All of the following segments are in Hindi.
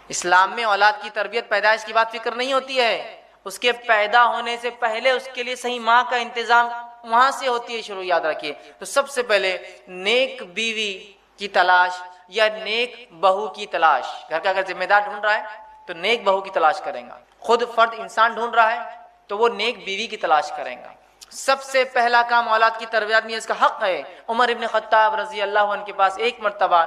इस्लाम में औलाद की तरबियत, पैदाइश की बात फिक्र नहीं होती है, उसके पैदा होने से पहले उसके लिए सही माँ का इंतजाम वहां से होती है शुरू, याद रखिए। तो सबसे पहले नेक बीवी की तलाश या नेक बहू की तलाश। घर का अगर जिम्मेदार ढूंढ रहा है तो नेक बहू की तलाश करेगा, खुद फर्द इंसान ढूंढ रहा है तो वो नेक बीवी की तलाश करेगा। सबसे पहला काम औलाद की तरबियत में इसका हक है। उमर इब्न खत्ताब रजी अल्लाह अन्हु के पास एक मर्तबा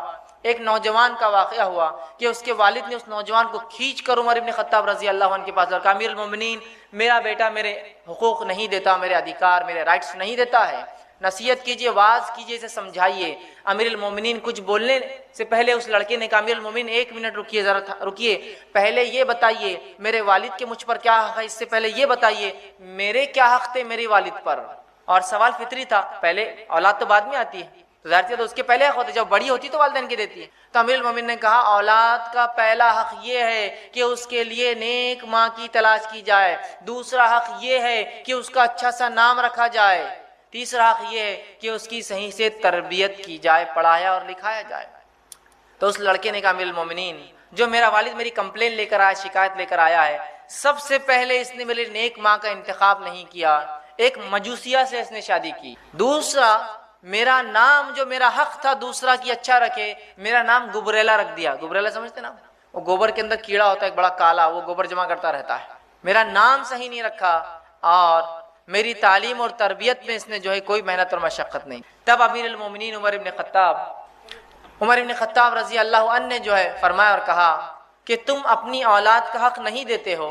एक नौजवान का वाक़या हुआ कि उसके वालिद ने उस नौजवान को खींच कर उमर इब्न खत्ताब रजी अल्लाह अन्हु के पास कहा, अमीरुल मोमिनीन, मेरा बेटा मेरे हुकूक नहीं देता, मेरे अधिकार, मेरे राइट्स नहीं देता है, नसीहत कीजिए, वाज कीजिए, इसे समझाइए। अमीरुल मोमिनीन कुछ बोलने से पहले उस लड़के ने कहा, अमीरुल मोमिनीन एक मिनट रुकिए, जरा रुकिए, पहले ये बताइए मेरे वालिद के मुझ पर क्या हक है, इससे पहले ये बताइए मेरे क्या हक थे मेरे वालिद पर। और सवाल फितरी था, पहले औलाद तो बाद में आती है, तो जाहिर तो उसके पहले हक होते, जब बड़ी होती तो वालिदैन की देती है। तो अमीरुल मोमिनीन ने कहा, औलाद का पहला हक ये है कि उसके लिए नेक माँ की तलाश की जाए, दूसरा हक ये है कि उसका अच्छा सा नाम रखा जाए, तीसरा हक ये है कि उसकी सही से तरबियत की जाए, पढ़ाया और लिखाया जाए। तो उस लड़के ने कहा, अमीरुल मोमिनीन, जो मेरा वालिद मेरी कंप्लेन लेकर आया, शिकायत लेकर आया है, सबसे पहले इसने मेरे नेक माँ का इंतखाब नहीं किया, एक मजूसिया से इसने शादी की। दूसरा, मेरा नाम जो मेरा हक था दूसरा की अच्छा रखे, मेरा नाम गुबरेला रख दिया। गुबरेला समझते ना, वो गोबर के अंदर कीड़ा होता है एक बड़ा काला, वो गोबर जमा करता रहता है। मेरा नाम सही नहीं रखा और मेरी तालीम और तरबियत में इसने जो है कोई मेहनत और मशक्क़त नहीं। तब अमीरुल मोमिनीन उमर इब्न खत्ताब रजी अल्लाह अन्हु ने जो है फरमाया और कहा कि तुम अपनी औलाद का हक नहीं देते हो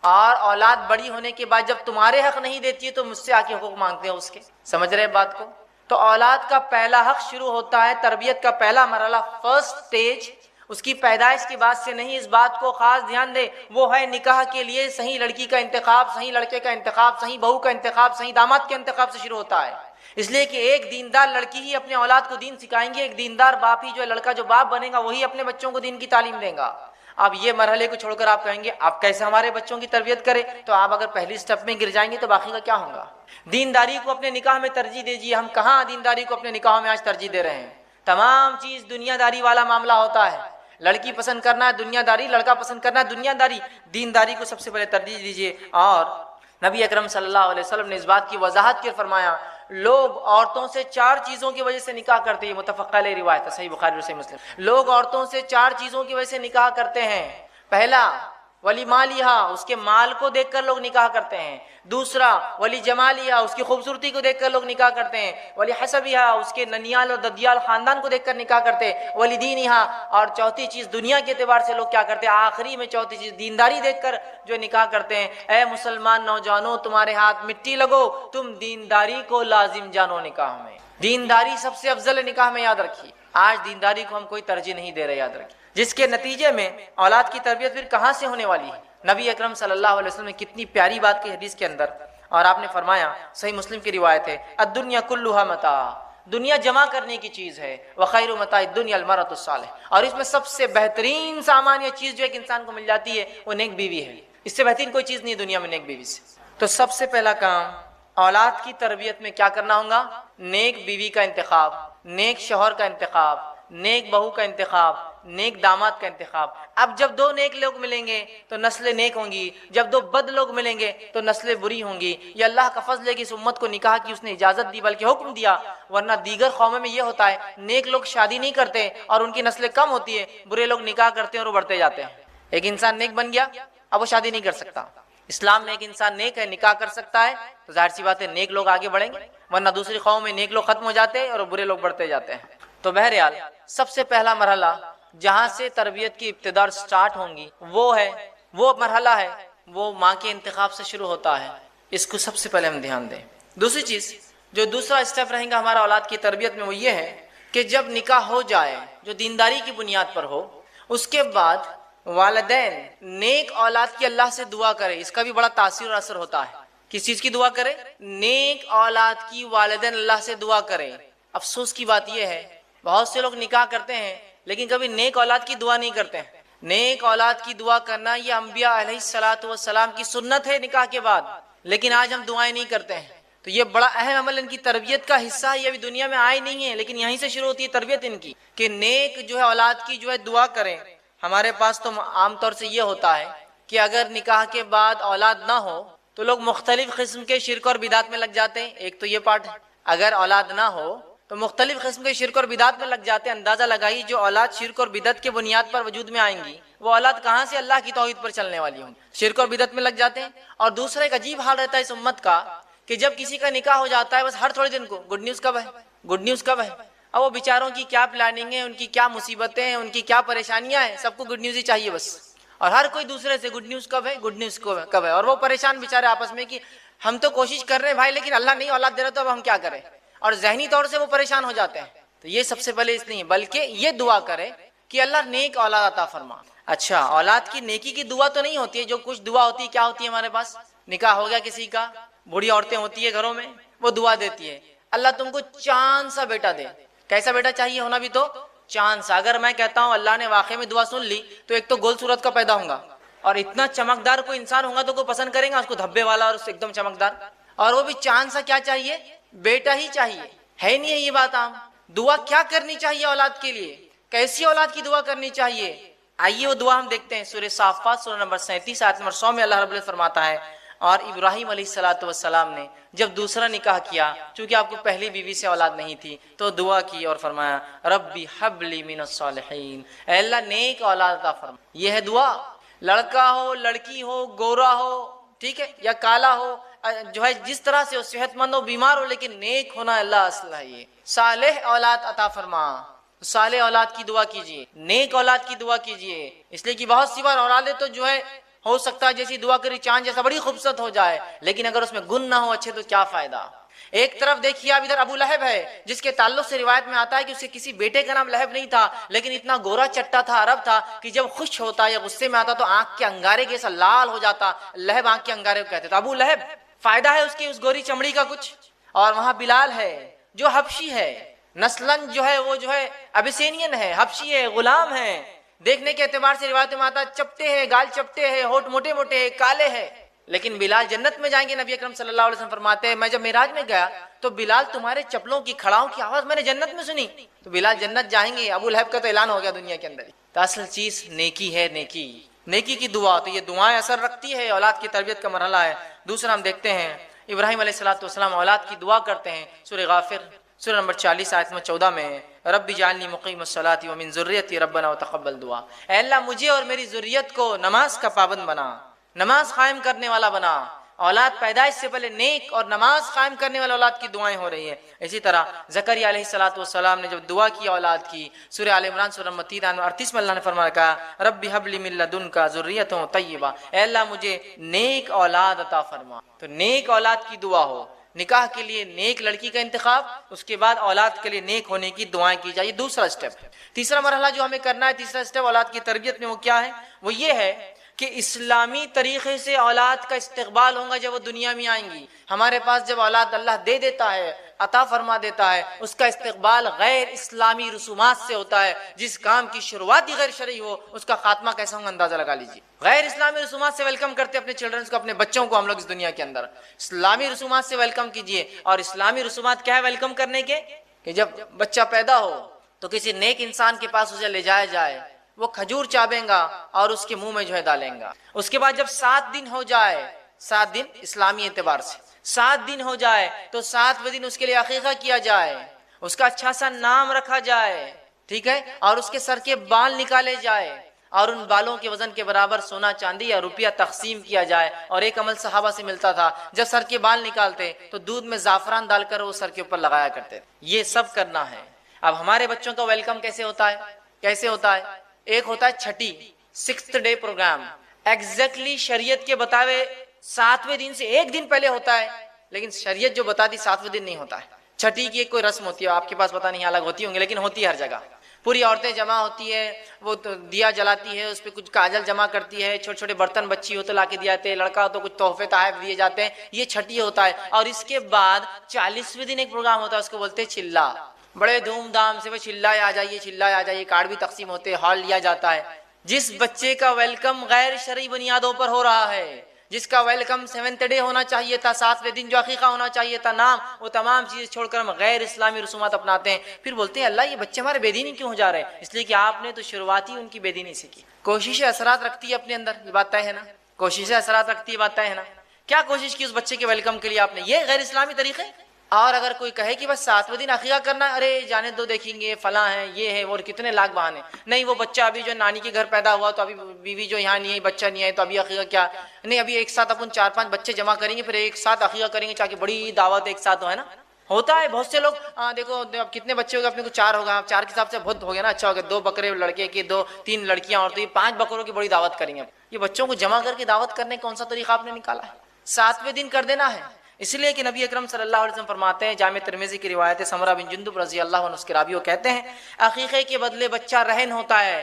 और औलाद बड़ी होने के बाद जब तुम्हारे हक नहीं देती है तो मुझसे आके हुकूक मांगते हो उसके। समझ रहे बात को? तो औलाद का पहला हक शुरू होता है, तरबियत का पहला मरहला, फर्स्ट स्टेज, उसकी पैदाइश की बात से नहीं। इस बात को खास ध्यान दे, वो है निकाह के लिए सही लड़की का इंतखाब, सही लड़के का इंतखाब, सही बहू का इंतखाब, सही दामाद के इंतखाब से शुरू होता है। इसलिए कि एक दीनदार लड़की ही अपने औलाद को दीन सिखाएंगे, एक दीनदार बाप ही जो है, लड़का जो बाप बनेगा वही अपने बच्चों को दीन की तालीम देगा। अब ये मरहले को छोड़कर आप कहेंगे आप कैसे हमारे बच्चों की तरबियत करें, तो आप अगर पहली स्टेप में गिर जाएंगे तो बाकी का क्या होगा। दीनदारी को अपने निकाह में तरजीह दीजिए। हम कहाँ दीनदारी को अपने निकाह में आज तरजीह दे रहे हैं? तमाम चीज दुनियादारी वाला मामला होता है। लड़की पसंद करना है दुनियादारी, लड़का पसंद करना है दुनियादारी। दीनदारी को सबसे पहले तरजीह दीजिए। और नबी अकरम सल्लल्लाहु अलैहि वसल्लम ने इस बात की वजाहत कर फरमाया, लोग औरतों से 4 चीजों की वजह से निकाह करते हैं। मुत्तफ़क़ अलैह रिवायत है, सही बुखारी और सही मुस्लिम। लोग औरतों से 4 चीजों की वजह से निकाह करते हैं। पहला, वली मालिहा, उसके माल को देखकर लोग निकाह करते हैं। दूसरा, वली जमालिहा, उसकी खूबसूरती को देखकर लोग निकाह करते हैं। वली हसबिहा, उसके ननियाल और ददियाल खानदान को देखकर निकाह करते हैं। वली दीनिहा, और चौथी चीज दुनिया के एतबार से लोग क्या करते हैं, आखिरी में चौथी चीज दीनदारी देखकर जो निकाह करते हैं। ए मुसलमान नौजवानों, तुम्हारे हाथ मिट्टी लगो, तुम दीनदारी को लाजिम जानो निकाह में। दीनदारी सबसे अफजल है निकाह में, याद रखिए। आज दीनदारी को हम कोई तरजीह नहीं दे रहे, याद रखिए, जिसके नतीजे में औलाद की तरबियत फिर कहाँ से होने वाली है। नबी अकरम सल्लल्लाहु अलैहि वसल्लम ने कितनी प्यारी बात की हदीस के अंदर, और आपने फरमाया, सही मुस्लिम की रिवायत है, अद्दुनिया कुल्लुहा मता, दुनिया जमा करने की चीज है, व खैरु मताइ दुनिया अल मरअतुस सालिह, और इसमें सबसे बेहतरीन सामान या चीज जो एक इंसान को मिल जाती है वो नेक बीवी है। इससे बेहतरीन कोई चीज नहीं दुनिया में नेक बीवी से। तो सबसे पहला काम औलाद की तरबियत में क्या करना होगा, नेक बीवी का इंतखाब, नेक शौहर का इंतखाब, नेक बहू का इंतखाब, नेक दामाद का इंतखाब। अब जब 2 नेक लोग मिलेंगे तो नस्लें नेक होंगी, जब 2 बद लोग मिलेंगे तो नस्लें बुरी होंगी। ये अल्लाह का फजल है कि इस उम्मत को निकाह की उसने इजाजत दी, बल्कि हुक्म दिया। वरना दीगर कौमों में ये होता है, नेक लोग शादी नहीं करते और उनकी नस्लें कम होती है, बुरे लोग निकाह करते हैं और वो बढ़ते जाते हैं। एक इंसान नेक बन गया, अब वो शादी नहीं कर सकता। इस्लाम में एक इंसान नेक है, निकाह कर सकता है, तो जाहिर सी बात है नेक लोग आगे बढ़ेंगे। वरना दूसरी कौम में नेक लोग खत्म हो जाते हैं और बुरे लोग बढ़ते जाते हैं। तो बहरहाल सबसे पहला मरहला जहाँ से तरबियत की इब्तिदा स्टार्ट होंगी वो मरहला है, वो माँ के इंतखाब से शुरू होता है। इसको सबसे पहले हम ध्यान दें। दूसरी चीज, जो दूसरा स्टेप रहेगा हमारा औलाद की तरबियत में, वो ये है कि जब निकाह हो जाए जो दीनदारी की बुनियाद पर हो, उसके बाद वालिदैन नेक औलाद की अल्लाह से दुआ करे। इसका भी बड़ा तासीर और असर होता है। किस चीज की दुआ करे? नेक औलाद की वालिदैन अल्लाह से दुआ करें। अफसोस की बात यह है, बहुत से लोग निकाह करते हैं लेकिन कभी नेक औलाद की दुआ नहीं करते हैं। नेक औलाद की दुआ करना ये अंबिया अलैहिस्सलातु वस्सलाम की सुन्नत है निकाह के बाद, लेकिन आज हम दुआएं नहीं करते हैं। तो ये बड़ा अहम अमल इनकी तरबियत का हिस्सा है। ये अभी दुनिया में आए नहीं है, लेकिन यहीं से शुरू होती है तरबियत इनकी, कि नेक जो है औलाद की जो है दुआ करें। हमारे पास तो आमतौर से ये होता है कि अगर निकाह के बाद औलाद ना हो तो लोग मुख्तलिफ किस्म के शिर्क और बिदात में लग जाते हैं। एक तो ये पार्ट है, अगर औलाद ना हो तो मुख्तलिफ किस्म के शिर्क और बिदात में लग जाते हैं। अंदाजा लगाइए जो औलाद शिर्क और बिदत के बुनियाद पर वजूद में आएंगी वो औलाद कहाँ से अल्लाह की तौहीद पर चलने वाली होंगी, शिर्क और बिदत में लग जाते हैं। और दूसरा एक अजीब हाल रहता है इस उम्मत का कि जब किसी का निकाह हो जाता है बस हर थोड़े दिन को गुड न्यूज कब है, गुड न्यूज कब है। अब वो बेचारों की क्या प्लानिंग है, उनकी क्या मुसीबतें हैं, उनकी क्या परेशानियां हैं, सबको गुड न्यूज ही चाहिए बस। और हर कोई दूसरे से गुड न्यूज कब है, गुड न्यूज कब है। और वो परेशान बेचारे आपस में कि हम तो कोशिश कर रहे हैं भाई लेकिन अल्लाह नहीं औलाद दे रहा तो अब हम क्या करें। और जहनी तौर से वो परेशान हो जाते हैं। तो ये सबसे पहले इस नहीं बल्कि ये दुआ करे कि अल्लाह नेक औलाद अता फरमा। अच्छा, औलाद की नेकी की दुआ तो नहीं होती है, जो कुछ दुआ होती है क्या होती है हमारे पास, निकाह हो गया किसी का, बूढ़ी औरतें होती है घरों में, वो दुआ देती है अल्लाह तुमको चांद सा बेटा दे। कैसा बेटा चाहिए होना भी तो चांद सा। अगर मैं कहता हूँ अल्लाह ने वाकई में दुआ सुन ली तो एक तो गोल सूरत का पैदा होगा और इतना चमकदार कोई इंसान होगा तो कोई पसंद करेगा उसको, धब्बे वाला और एकदम चमकदार, और वो भी चांद सा। क्या चाहिए, बेटा ही चाहिए। है नहीं है ये बात आम। दुआ क्या करनी चाहिए औलाद के लिए, कैसी औलाद की दुआ करनी चाहिए, आइए वो दुआ हम देखते हैं। सूरह साफ़ात सूरह नंबर 37 आयत नंबर 100 में अल्लाह रब्बुल इज्जत फरमाता है, और इब्राहिम अलैहिस्सलातु वस्सलाम ने जब दूसरा निकाह किया, चूंकि आपको पहली बीवी से औलाद नहीं थी, तो दुआ की और फरमाया रब्बी हबली मिनस सालिहीन, अल्लाह नेक औलाद अता फरमा। यह है दुआ। लड़का हो, लड़की हो, गोरा हो, ठीक है, या काला हो, जो है जिस तरह से हो, सेहतमंद हो, बीमार हो, लेकिन नेक होना अल्लाह असला है। सालेह औलाद अता फरमा, साले औलाद की दुआ कीजिए, नेक औलाद की दुआ कीजिए। इसलिए कि बहुत सी बार औलादे तो जो है हो सकता है जैसी दुआ करी चांद जैसा बड़ी खूबसूरत हो जाए, लेकिन अगर उसमें गुण ना हो अच्छे तो क्या फायदा। एक तरफ देखिए आप इधर अबू लहब है जिसके ताल्लुक से रिवायत में आता है कि उसके किसी बेटे का नाम लहब नहीं था, लेकिन इतना गोरा चट्टा था, अरब था, कि जब खुश होता या गुस्से में आता तो आंख के अंगारे के साथ लाल हो जाता। लहब आंख के अंगारे को कहते थे। अबू लहब फायदा है उसकी उस गोरी चमड़ी का कुछ। और वहां बिलाल है जो हबशी है, नस्लन जो है वो जो है अबिसिनियन है, हबशी है, गुलाम है। देखने के एतबार से रिवायत में आता चपटे हैं, गाल चपटे हैं, होठ मोटे मोटे हैं, काले हैं, लेकिन बिलाल जन्नत में जाएंगे। नबी अकरम सल्लल्लाहु अलैहि वसल्लम फरमाते हैं मैं जब मेराज में गया तो बिलाल तुम्हारे चप्पलों की खड़ाओं की आवाज मैंने जन्नत में सुनी, तो बिलाल जन्नत जाएंगे। अबू लहब का तो ऐलान हो गया दुनिया के अंदर ही। तो असल चीज नेकी है, नेकी, नेकी की दुआ। तो ये दुआएं असर रखती है, औलाद की तरबियत का मरहला है। दूसरा हम देखते हैं इब्राहिम अलैहिस्सलातु वस्सलाम औलाद की दुआ करते हैं। सूरह गाफिर सूरह नंबर 40 आयत नंबर 14 में रब्बी जालनी मुक़ीमस्सलाति व मिन ज़ुर्रियती रब्बना व तक़ब्बल दुआ, ऐ अल्लाह मुझे और मेरी ज़ुर्रियत को नमाज का पाबंद बना, नमाज कायम करने वाला बना। औलाद पैदाइश से पहले नेक और नमाज कायम करने वाले औलाद की दुआएं हो रही है। इसी तरह ज़करिया अलैहिस्सलातु वस्सलाम ने जब दुआ की औलाद की, सूरह आल इमरान सूरह नंबर 38 में अल्लाह ने फरमाया कहा रब्बी हबली मिन लदुनका ज़ुर्रियतन तय्यिबा, ऐ अल्लाह मुझे नेक औलाद अता फरमा। तो नेक औलाद की दुआ हो, निकाह के लिए नेक लड़की का इंतखाब, उसके बाद औलाद के लिए नेक होने की दुआएं की जाए। दूसरा स्टेप। तीसरा मरहला जो हमें करना है, तीसरा स्टेप औलाद की तरबियत में, वो क्या है, वो ये है कि इस्लामी तरीके से औलाद का इस्तेकबाल होगा जब वो दुनिया में आएंगी। हमारे पास जब औलाद अल्लाह दे देता है, अता फरमा देता है, उसका इस्तेकबाल गैर इस्लामी रसूमात से होता है। जिस काम की शुरुआत ही गैर शरई हो उसका खात्मा कैसा होगा अंदाजा लगा लीजिए। गैर इस्लामी रसूमात से वेलकम करते अपने चिल्ड्रंस को, अपने बच्चों को हम लोग इस दुनिया के अंदर। इस्लामी रसूमात से वेलकम कीजिए। और इस्लामी रसूमात क्या है वेलकम करने के, कि जब बच्चा पैदा हो तो किसी नेक इंसान के पास उसे ले जाया जाए, वो खजूर चाबेगा और उसके मुंह में जो है डालेगा। उसके बाद जब 7 दिन हो जाए, 7 दिन इस्लामी एतबार से 7 दिन हो जाए तो 7वें दिन उसके लिए अकीका किया जाए, उसका अच्छा सा नाम रखा जाए, ठीक है, और उसके सर के बाल निकाले जाए और उन बालों के वजन के बराबर सोना चांदी या रुपया तकसीम किया जाए। और एक अमल सहाबा से मिलता था, जब सर के बाल निकालते तो दूध में जाफरान डालकर वो सर के ऊपर लगाया करते। ये सब करना है। अब हमारे बच्चों का वेलकम कैसे होता है, कैसे होता है, एक होता है छठी 6th डे प्रोग्राम, एग्जैक्टली शरीयत के बतावे 7वें दिन से एक दिन पहले होता है, लेकिन शरीयत जो बताती 7वें दिन नहीं होता है। छठी की एक कोई रस्म होती है, आपके पास पता नहीं अलग होती होंगी, लेकिन होती है हर जगह। पूरी औरतें जमा होती है, वो तो दिया जलाती है, उस पर कुछ काजल जमा करती है, छोटे छोटे बर्तन बच्ची हो तो लाके दिए जाते हैं, लड़का हो तो कुछ तोहफे तहफ दिए जाते हैं। ये छठी होता है। और इसके बाद 40वें दिन एक प्रोग्राम होता है, उसको बोलते हैं चिल्ला। बड़े धूमधाम से वो चिल्लाए आ जाइए, चिल्लाए आ जाइए, कार्ड भी तकसीम होते हैं, हॉल लिया जाता है। जिस बच्चे का वेलकम गैर शरई बुनियादों पर हो रहा है, जिसका वेलकम 7th डे होना चाहिए था, 7वें दिन जो अकीका होना चाहिए था, नाम, वो तमाम चीजें छोड़कर हम गैर इस्लामी रसूमात अपनाते हैं। फिर बोलते हैं अल्लाह ये बच्चे हमारे बेदीनी क्यों हो जा रहे हैं? इसलिए कि आपने तो शुरुआती उनकी बेदीनी से की। कोशिशें असरात रखती है अपने अंदर, ये बात तय है ना, कोशिशें असरात रखती है, बात तय है ना। क्या कोशिश की उस बच्चे के वेलकम के लिए आपने? ये गैर इस्लामी तरीके। और अगर कोई कहे कि बस 7वें दिन अकीका करना, अरे जाने दो, देखेंगे फला है, ये है, और कितने लाख बहाने। नहीं, वो बच्चा अभी जो नानी के घर पैदा हुआ तो अभी बीवी जो यहाँ नहीं है, बच्चा नहीं है, तो अभी अकीका क्या? नहीं, अभी एक साथ अपन 4-5 बच्चे जमा करेंगे, फिर एक साथ अकीका करेंगे, चाहे बड़ी दावत एक साथ हो, है ना। होता है बहुत से लोग, देखो अब कितने बच्चे होगा अपने को? 4 होगा, 4 के हिसाब से बहुत हो गया ना, अच्छा हो गया। 2 बकरे लड़के के, 2-3 लड़कियां, और तो ये 5 बकरों की बड़ी दावत करेंगे। ये बच्चों को जमा करके दावत करने कौन सा तरीका आपने निकाला है? 7वें दिन कर देना है। इसलिए कि नबी अकरम सल्लल्लाहु अलैहि वसल्लम फरमाते हैं, जामे तिर्मिज़ी की रिवायत है, समरा बिन जुंदुब रज़ी अल्लाहु अन्हु उसके रावी, वो कहते हैं अकीक़े के बदले बच्चा रहन होता है।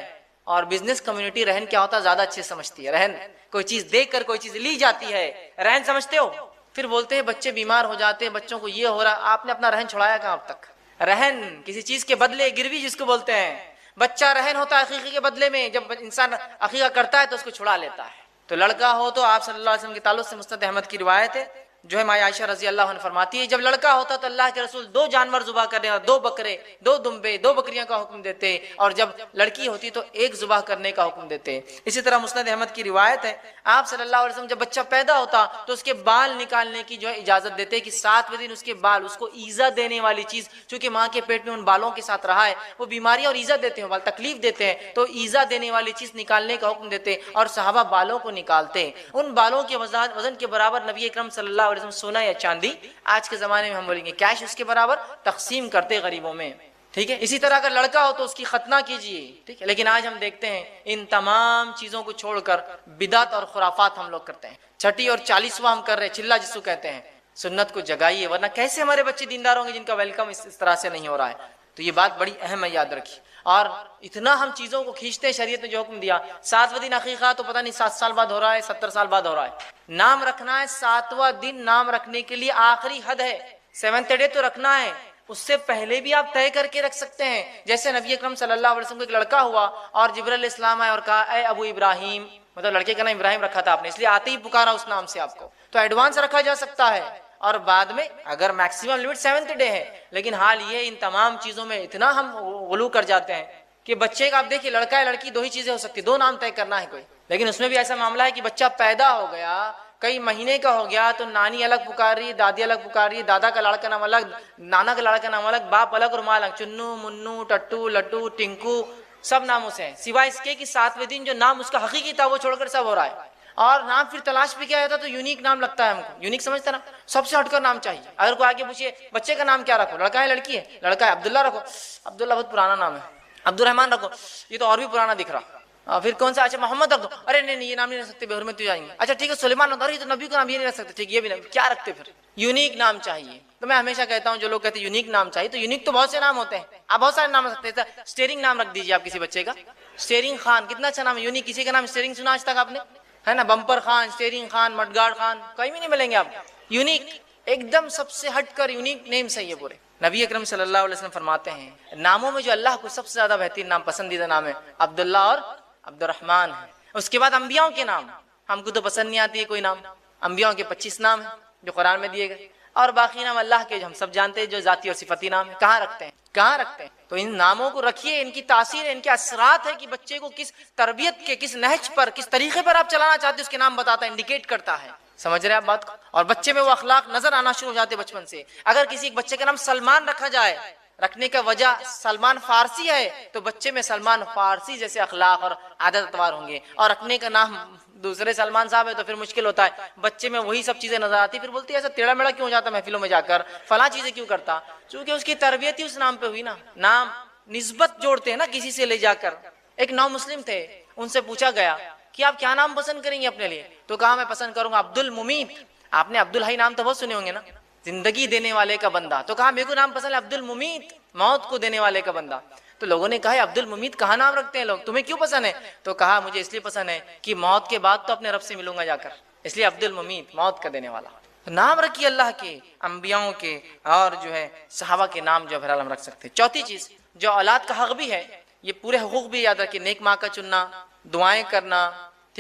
और बिजनेस कम्युनिटी रहन क्या होता है ज्यादा अच्छे समझती है। रहन कोई चीज देख कर कोई चीज ली जाती है, रहन समझते हो। फिर बोलते हैं बच्चे बीमार हो जाते हैं, बच्चों को ये हो रहा, आपने अपना रहन छुड़ाया कहाँ अब तक? रहन किसी चीज के बदले, गिरवी जिसको बोलते हैं, बच्चा रहन होता है अकीक़े के बदले में। जब इंसान अकीक़ा करता है तो उसको छुड़ा लेता है। तो लड़का हो तो आप सल्लल्लाहु अलैहि वसल्लम के ताल्लुक से मुस्नद अहमद की रिवायत है, जो है माया आयशा रजी अल्लाह अन्हा फरमाती है, जब लड़का होता तो अल्लाह के रसूल 2 जानवर जुबा करने, 2 बकरे, 2 दुम्बे, 2 बकरियां का हुक्म देते, और जब लड़की होती तो 1 जुबा करने का हुक्म देते। इसी तरह मुस्नद अहमद की रिवायत है, आप सल्लल्लाहु अलैहि वसल्लम जब बच्चा पैदा होता तो उसके बाल निकालने की जो है इजाजत देते, कि 7वें दिन उसके बाल, उसको ईजा देने वाली चीज, चूंकि माँ के पेट में उन बालों के साथ रहा है, वो बीमारी और ईजा देते हैं, बाल तकलीफ देते हैं, तो ईजा देने वाली चीज निकालने का हुक्म देते, और सहाबा बालों को निकालते। उन बालों के वजन के बराबर नबी अकरम सल्लल्लाहु अलैहि वसल्लम सोना या चांदी, आज के जमाने में हम बोलेंगे कैश, उसके बराबर तकसीम करते गरीबों में। ठीक है। इसी तरह अगर लड़का हो तो उसकी खतना कीजिए। ठीक है। लेकिन आज हम देखते हैं इन तमाम चीजों को छोड़कर बिदात और खुराफात हम लोग करते हैं। 6ठी और 40वां हम कर रहे हैं, चिल्ला जिसको कहते हैं। सुन्नत को जगाइए, वरना कैसे हमारे बच्चे दीनदार होंगे जिनका वेलकम इस तरह से नहीं हो रहा है। तो ये बात बड़ी अहम है, याद रखिए। और इतना हम चीजों को खींचते हैं, शरीयत ने जो हुक्म दिया, 7वें दिन अकीका तो पता नहीं 7 साल बाद हो रहा है, 70 साल बाद हो रहा है। नाम रखना है 7वां दिन, नाम रखने के लिए आखिरी हद है। 7th डे तो रखना है, उससे पहले भी आप तय करके रख सकते हैं। जैसे नबी अकरम सल्लल्लाहु अलैहि वसल्लम को एक लड़का हुआ और जिब्राइल इस्लाम आए और कहा, ऐ अबू इब्राहिम, मतलब लड़के का नाम इब्राहिम रखा था आपने, इसलिए आते ही पुकारा उस नाम से आपको, तो एडवांस रखा जा सकता है। और बाद में अगर मैक्सिमम लिमिट 7th डे है, लेकिन हाल ये इन तमाम चीजों में इतना हम गुलू कर जाते हैं कि बच्चे का, आप देखिए लड़का है लड़की, 2 ही चीजें हो सकती, 2 नाम तय करना है कोई। लेकिन उसमें भी ऐसा मामला है कि बच्चा पैदा हो गया, कई महीने का हो गया, तो नानी अलग पुकार रही है, दादी अलग पुकार रही है, दादा का लाड़ का नाम अलग, नाना का लाड़ का नाम अलग, बाप अलग और माँ अलग, चुन्नू, मुन्नू, टट्टू, लट्टू, टिंकू, सब नामों से है, सिवाय इसके कि 7वें दिन जो नाम उसका हकीकी था वो छोड़कर सब हो रहा है। और नाम फिर तलाश भी क्या होता है, तो यूनिक नाम लगता है हमको, यूनिक समझते ना, सबसे हटकर नाम चाहिए। अगर कोई आगे पूछिए बच्चे का नाम क्या रखो, लड़का है लड़की है, लड़का है अब्दुल्ला रखो, अब्दुल्ला बहुत पुराना नाम है, अब्दुलरहमान रखो, ये तो और भी पुराना दिख रहा। फिर कौन सा, अच्छा मोहम्मद रख दो, अरे नहीं ये नाम नहीं रख सकते, बेहुरमती हो जाएंगे। अच्छा ठीक है सुलेमान, अरे तो नबी का नाम ये नहीं रख सकते, ठीक ये भी नहीं, क्या रखते फिर? यूनिक नाम चाहिए। तो मैं हमेशा कहता हूँ, जो लोग कहते हैं यूनिक नाम चाहिए, तो यूनिक तो बहुत से नाम होते हैं, आप बहुत सारे नाम रख सकते हैं। स्टेरिंग नाम रख दीजिए आप किसी बच्चे का, स्टेरिंग खान, कितना अच्छा नाम है, यूनिक। किसी का नाम स्टेरिंग सुना आज तक आपने, है ना? Bumper Khan, steering Khan, mudguard Khan, कहीं भी नहीं मिलेंगे आपको। यूनिक, एकदम सबसे हटकर यूनिक नेम सही है पूरे। नबी अकरम सल्लल्लाहु अलैहि वसल्लम फरमाते हैं, नामों में जो अल्लाह को सबसे ज्यादा बेहतरीन नाम, पसंदीदा नाम है अब्दुल्ला और अब्दुर्रहमान है। उसके बाद अंबियाओं के नाम, हमको तो पसंद नहीं आती है कोई नाम, अंबियाओं के 25 नाम है जो कुरान में दिए गए, और बाकी नाम अल्लाह के जो हम सब जानते हैं, जो जाती और सिफती नाम है। कहाँ रखते हैं, कहाँ रखते हैं? तो इन नामों को रखिए, इनकी तासीर है, इनके असरात है कि बच्चे को किस तरबियत के, किस नहज पर, किस तरीके पर आप चलाना चाहते हैं, उसके नाम बताता है, इंडिकेट करता है। समझ रहे हैं आप बात को? और बच्चे में वो अखलाक नजर आना शुरू हो जाते हैं बचपन से। अगर किसी एक बच्चे का नाम सलमान रखा जाए, रखने का वजह सलमान फारसी है, तो बच्चे में सलमान फारसी जैसे अखलाक और आदत अतवार होंगे। और रखने का नाम दूसरे सलमान साहब है तो फिर मुश्किल होता है, बच्चे में वही सब चीजें नजर आती, फिर बोलती है ऐसा टेढ़ा मेढ़ा क्यों हो जाता महफिलों में जाकर, फला चीजें क्यों करता, क्योंकि उसकी तरबियत ही उस नाम पे हुई ना। नाम निस्बत जोड़ते हैं ना किसी से ले जाकर। एक नौ मुस्लिम थे, उनसे पूछा गया कि आप क्या नाम पसंद करेंगे अपने लिए, तो कहा मैं पसंद करूंगा अब्दुल मुमीत। आपने अब्दुल हाई नाम तो बहुत सुने होंगे ना, जिंदगी देने वाले का बंदा। तो कहा मेरे को नाम पसंद है अब्दुल मुमीत, मौत को देने वाले का बंदा। तो लोगों ने कहा अब्दुल मुमीत कहाँ नाम रखते हैं लोग, तुम्हें क्यों पसंद है? तो कहा मुझे इसलिए पसंद है कि मौत के बाद तो अपने रब से मिलूंगा जाकर, इसलिए अब्दुल मुमीत, मौत का देने वाला। तो नाम रखिए अल्लाह के, अंबियाओं के, और जो है सहाबा के नाम जो है हम रख सकते हैं। चौथी चीज जो औलाद का हक भी है, ये पूरे हुकूक भी याद रखिए, नेक माँ का चुनना, दुआएं करना,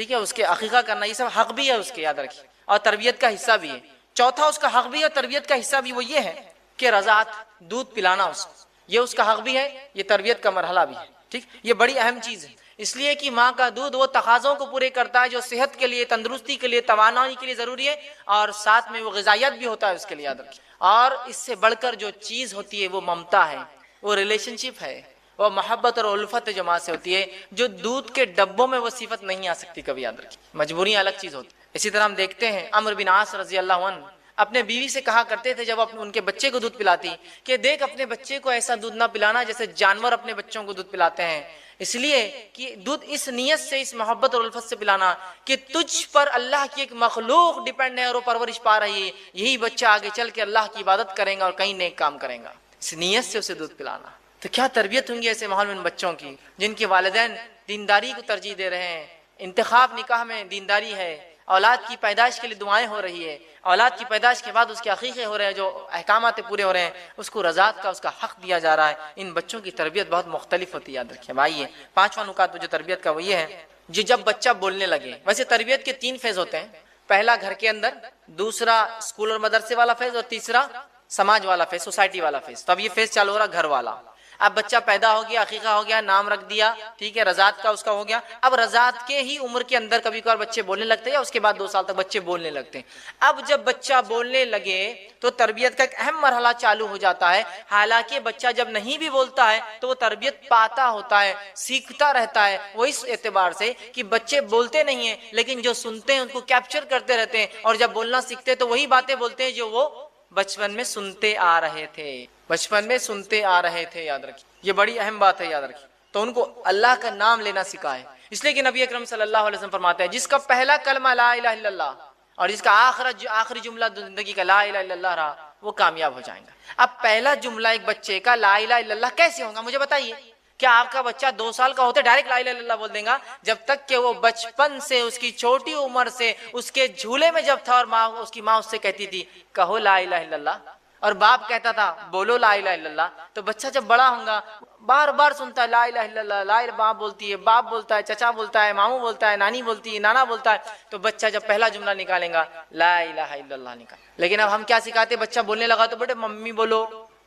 ठीक है, उसके अकीका करना, ये सब हक भी है उसके, याद रखिए, और तरबियत का हिस्सा भी है। चौथा उसका हक भी है और तरबियत का हिस्सा भी वो ये है कि रज़ात, दूध पिलाना उसको, ये उसका हक भी है, ये तरबियत का मरहला भी है। ठीक, ये बड़ी अहम चीज़ है, इसलिए कि माँ का दूध वो तकाज़ों को पूरे करता है जो सेहत के लिए, तंदुरुस्ती के लिए, तवानाई के लिए ज़रूरी है, और साथ में वो ग़िज़ाइयत भी होता है उसके लिए, याद रखिए। और इससे बढ़कर जो चीज़ होती है वो ममता है, वो रिलेशनशिप है, वो मोहब्बत और उल्फत जो माँ से होती है, जो दूध के डब्बों में वो सिफत नहीं आ सकती कभी, याद रखिए। मजबूरियाँ अलग चीज़ होती है। इसी तरह हम देखते हैं अम्र बिन आस रज़ी अल्लाह अन्हु अपने बीवी से कहा करते थे जब अपने उनके बच्चे को दूध पिलाती कि देख अपने बच्चे को ऐसा दूध ना पिलाना जैसे जानवर अपने बच्चों को दूध पिलाते हैं, इसलिए कि दूध इस नियत से, इस मोहब्बत और उल्फत से पिलाना कि तुझ पर अल्लाह की एक मखलूक डिपेंड है और वो परवरिश पा रही है, यही बच्चा आगे चल के अल्लाह की इबादत करेगा और कहीं नेक काम करेगा, इस नियत से उसे दूध पिलाना। तो क्या तरबियत होंगी ऐसे माहौल में उन बच्चों की जिनके वालिदैन दीनदारी को तरजीह दे रहे हैं, इंतखाब निकाह में दीनदारी है, औलाद की पैदाइश के लिए दुआएं हो रही है, औलाद की पैदाइश के बाद उसके अकीक़े हो रहे हैं, जो अहकामात पूरे हो रहे हैं, उसको रज़ात का उसका हक दिया जा रहा है। इन बच्चों की तरबियत बहुत मुख्तलिफ होती है, याद रखिए भाई। पांचवा नुकात जो तरबियत का वो ये है जो जब बच्चा बोलने लगे, वैसे तरबियत के 3 फेज होते हैं, पहला घर के अंदर, दूसरा स्कूल और मदरसे वाला फेज, और तीसरा समाज वाला फेज, सोसाइटी वाला फेज। तो अब ये फेज चालू हो रहा घर वाला। अब बच्चा पैदा हो गया, अकीका हो गया, नाम रख दिया, ठीक है, रज़ात का उसका हो गया। अब रज़ात के ही उम्र के अंदर कभी कभार बच्चे बोलने लगते हैं, या उसके बाद 2 साल तक बच्चे बोलने लगते हैं। अब जब बच्चा बोलने लगे तो तरबियत का एक अहम मरहला चालू हो जाता है। हालांकि बच्चा जब नहीं भी बोलता है तो वो तरबियत पाता होता है, सीखता रहता है। वो इस एतबार से कि बच्चे बोलते नहीं है लेकिन जो सुनते हैं उनको कैप्चर करते रहते हैं, और जब बोलना सीखते हैं तो वही बातें बोलते हैं जो वो बचपन में सुनते आ रहे थे, बचपन में सुनते आ रहे थे, याद रखिए। ये बड़ी अहम बात है, याद रखिए। तो उनको अल्लाह का नाम लेना सिखाए, इसलिए कि नबी अकरम सल्लल्लाहु अलैहि वसल्लम फरमाते हैं जिसका पहला कलमा ला इलाहा इल्लल्लाह और जिसका आखिरी जुमला जिंदगी का ला इलाहा इल्लल्लाह रहा, वो कामयाब हो जाएगा। अब पहला जुमला एक बच्चे का ला इलाहा इल्लल्लाह कैसे होगा, मुझे बताइए। क्या आपका बच्चा 2 साल का होते डायरेक्ट ला इलाहा इल्लल्लाह बोल देगा? जब तक कि वो बचपन से, उसकी छोटी उम्र से, उसके झूले में जब था और माँ, उसकी माँ उससे कहती थी कहो ला इलाहा इल्लल्लाह, और बाप कहता था बोलो ला इलाहा इल्लल्लाह, तो बच्चा जब बड़ा होगा बार बार सुनता है ला इलाहा इल्लल्लाह, ला इलाहा, माँ बोलती है, बाप बोलता है, चचा बोलता है, मामू बोलता है, नानी बोलती है, नाना बोलता है, तो बच्चा जब पहला जुमला निकालेगा ला इलाहा इल्लल्लाह निकाल। लेकिन अब हम क्या सिखाते, बच्चा बोलने लगा तो बेटे मम्मी बोलो,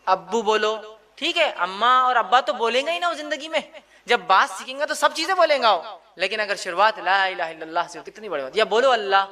अब्बू बोलो, ठीक है, अम्मा और अब्बा तो बोलेंगे ही ना वो जिंदगी में। जब बात सीखेंगे तो सब चीजें बोलेंगा वो, लेकिन अगर शुरुआत ला इलाहा इल्लल्लाह से हो, कितनी बड़ी बात। या बोलो अल्लाह,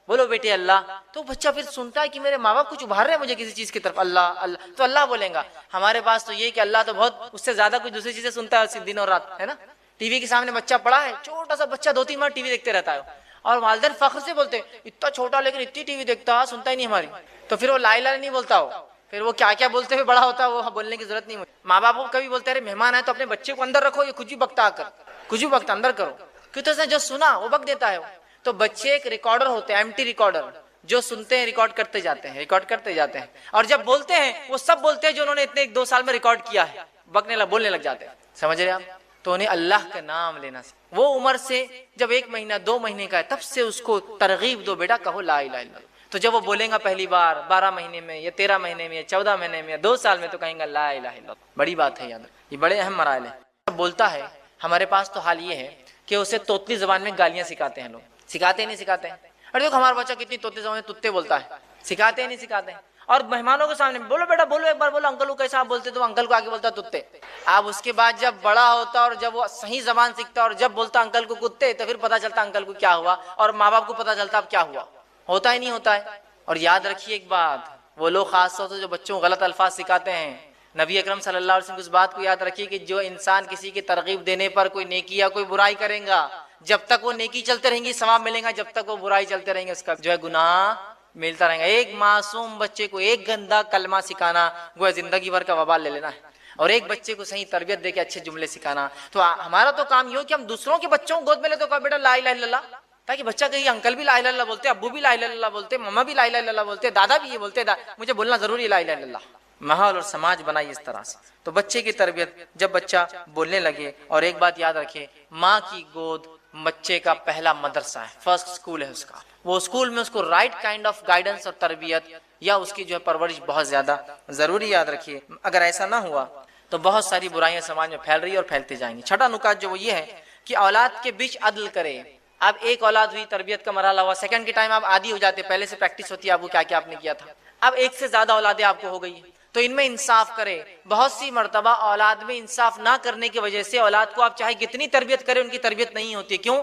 बोलो बेटे अल्लाह, तो बच्चा फिर सुनता है कि मेरे माँ बाप कुछ उभार रहे हैं मुझे किसी चीज की तरफ, अल्लाह अल्लाह, तो अल्लाह बोलेगा। हमारे पास तो ये कि अल्लाह तो बहुत, उससे ज्यादा कुछ दूसरी चीजें सुनता है दिन और रात, है ना। टीवी के सामने बच्चा पड़ा है, छोटा सा बच्चा 2-3 बार टीवी देखते रहता है, और वालिदैन फख्र से बोलते हैं इतना छोटा लेकिन इतनी टीवी देखता, सुनता ही नहीं हमारी। तो फिर वो ला इलाहा नहीं बोलता हो, फिर वो क्या क्या बोलते हुए बड़ा होता है, वो बोलने की जरूरत नहीं होती। माँ बाप को कभी बोलते हैं मेहमान है तो अपने बच्चे को अंदर रखो, ये कुछ भी बकता आकर, कुछ भी बकता अंदर करो, क्यों, तो जो सुना वो बक देता है। तो बच्चे एक रिकॉर्डर होते हैं, एम्प्टी रिकॉर्डर, जो सुनते हैं रिकॉर्ड करते जाते हैं, रिकॉर्ड करते जाते हैं, और जब बोलते हैं वो सब बोलते हैं जो उन्होंने इतने 1-2 साल में रिकॉर्ड किया है, बकने लग, बोलने लग जाते हैं, समझ रहे आप। तो उन्हें अल्लाह का नाम लेना, वो उम्र से जब 1 महीना 2 महीने का है तब से उसको तरगीब दो, बेटा कहो ला इलाहा इल्लल्लाह। तो जब वो बोलेगा पहली बार 12 महीने में या 13 महीने में या 14 महीने में या 2 साल में, तो कहेंगे ला इलाहा इल्लल्लाह। बड़ी बात है, याद, ये बड़े अहम मराइल है। बोलता है, हमारे पास तो हाल ये है कि उसे तोतली जबान में गालियां सिखाते हैं लोग, सिखाते नहीं सिखाते हैं। अरे देखो हमारा बच्चा कितनी तोतली जबान में तुत्ते बोलता है, सिखाते नहीं सिखाते हैं। और मेहमानों के सामने बोलो बेटा बोलो, एक बार बोलो अंकल को कैसा आप बोलते, तो अंकल को आगे बोलता तुत्ते। अब उसके बाद जब बड़ा होता और जब वो सही जबान सीखता और जब बोलता अंकल को कुत्ते, तो फिर पता चलता अंकल को क्या हुआ, और माँ बाप को पता चलता अब क्या हुआ, होता ही नहीं होता है। और याद रखिए एक बात, वो लोग खासतौर से जो बच्चों को गलत अल्फाज सिखाते हैं, नबी अकरम सल्लल्लाहु अलैहि वसल्लम की उस बात को याद रखिए कि जो इंसान किसी की तरगीब देने पर कोई नेकी या कोई बुराई करेगा, जब तक वो नेकी चलते रहेंगी सवाब मिलेगा, जब तक वो बुराई चलते रहेंगे उसका जो है गुनाह मिलता रहेगा। एक मासूम बच्चे को एक गंदा कलमा सिखाना वो जिंदगी भर का वबाल ले लेना है, और एक बच्चे को सही तरबियत देके अच्छे जुमले सिखाना। तो हमारा तो काम ये हो कि हम दूसरों के बच्चों को गोद में ले तो कहा बेटा ला इलाहा इल्लल्लाह, ताकि बच्चा कहे अंकल भी ला इलाहा इल्लल्लाह बोलते, अब्बू भी ला इलाहा इल्लल्लाह बोलते, मम्मा भी ला इलाहा इल्लल्लाह बोलते, दादा भी ये बोलते, मुझे बोलना जरूरी ला इलाहा इल्लल्लाह। माहौल और समाज बनाइए इस तरह से। तो बच्चे की तरबियत जब बच्चा बोलने लगे, और एक बात याद रखे, माँ की गोद बच्चे का पहला मदरसा है, फर्स्ट स्कूल है उसका। वो स्कूल में उसको राइट काइंड ऑफ गाइडेंस और तरबियत या उसकी जो है परवरिश बहुत ज्यादा जरूरी, याद रखिए। अगर ऐसा ना हुआ तो बहुत सारी बुराइयां समाज में फैल रही है और फैलती जाएंगी। छठा नुकात जो वो ये है कि औलाद के बीच अदल करे, अब एक औलाद हुई, तरबियत का मरहला हुआ, सेकंड के टाइम आप आदी हो जाते, पहले से प्रैक्टिस होती है आपको क्या क्या आपने किया था। अब एक से ज्यादा औलादें आपको हो गई, तो इनमें इंसाफ करें। बहुत सी मर्तबा औलाद में इंसाफ ना करने की वजह से औलाद को आप चाहे कितनी तरबियत करें उनकी तरबियत नहीं होती। क्यों?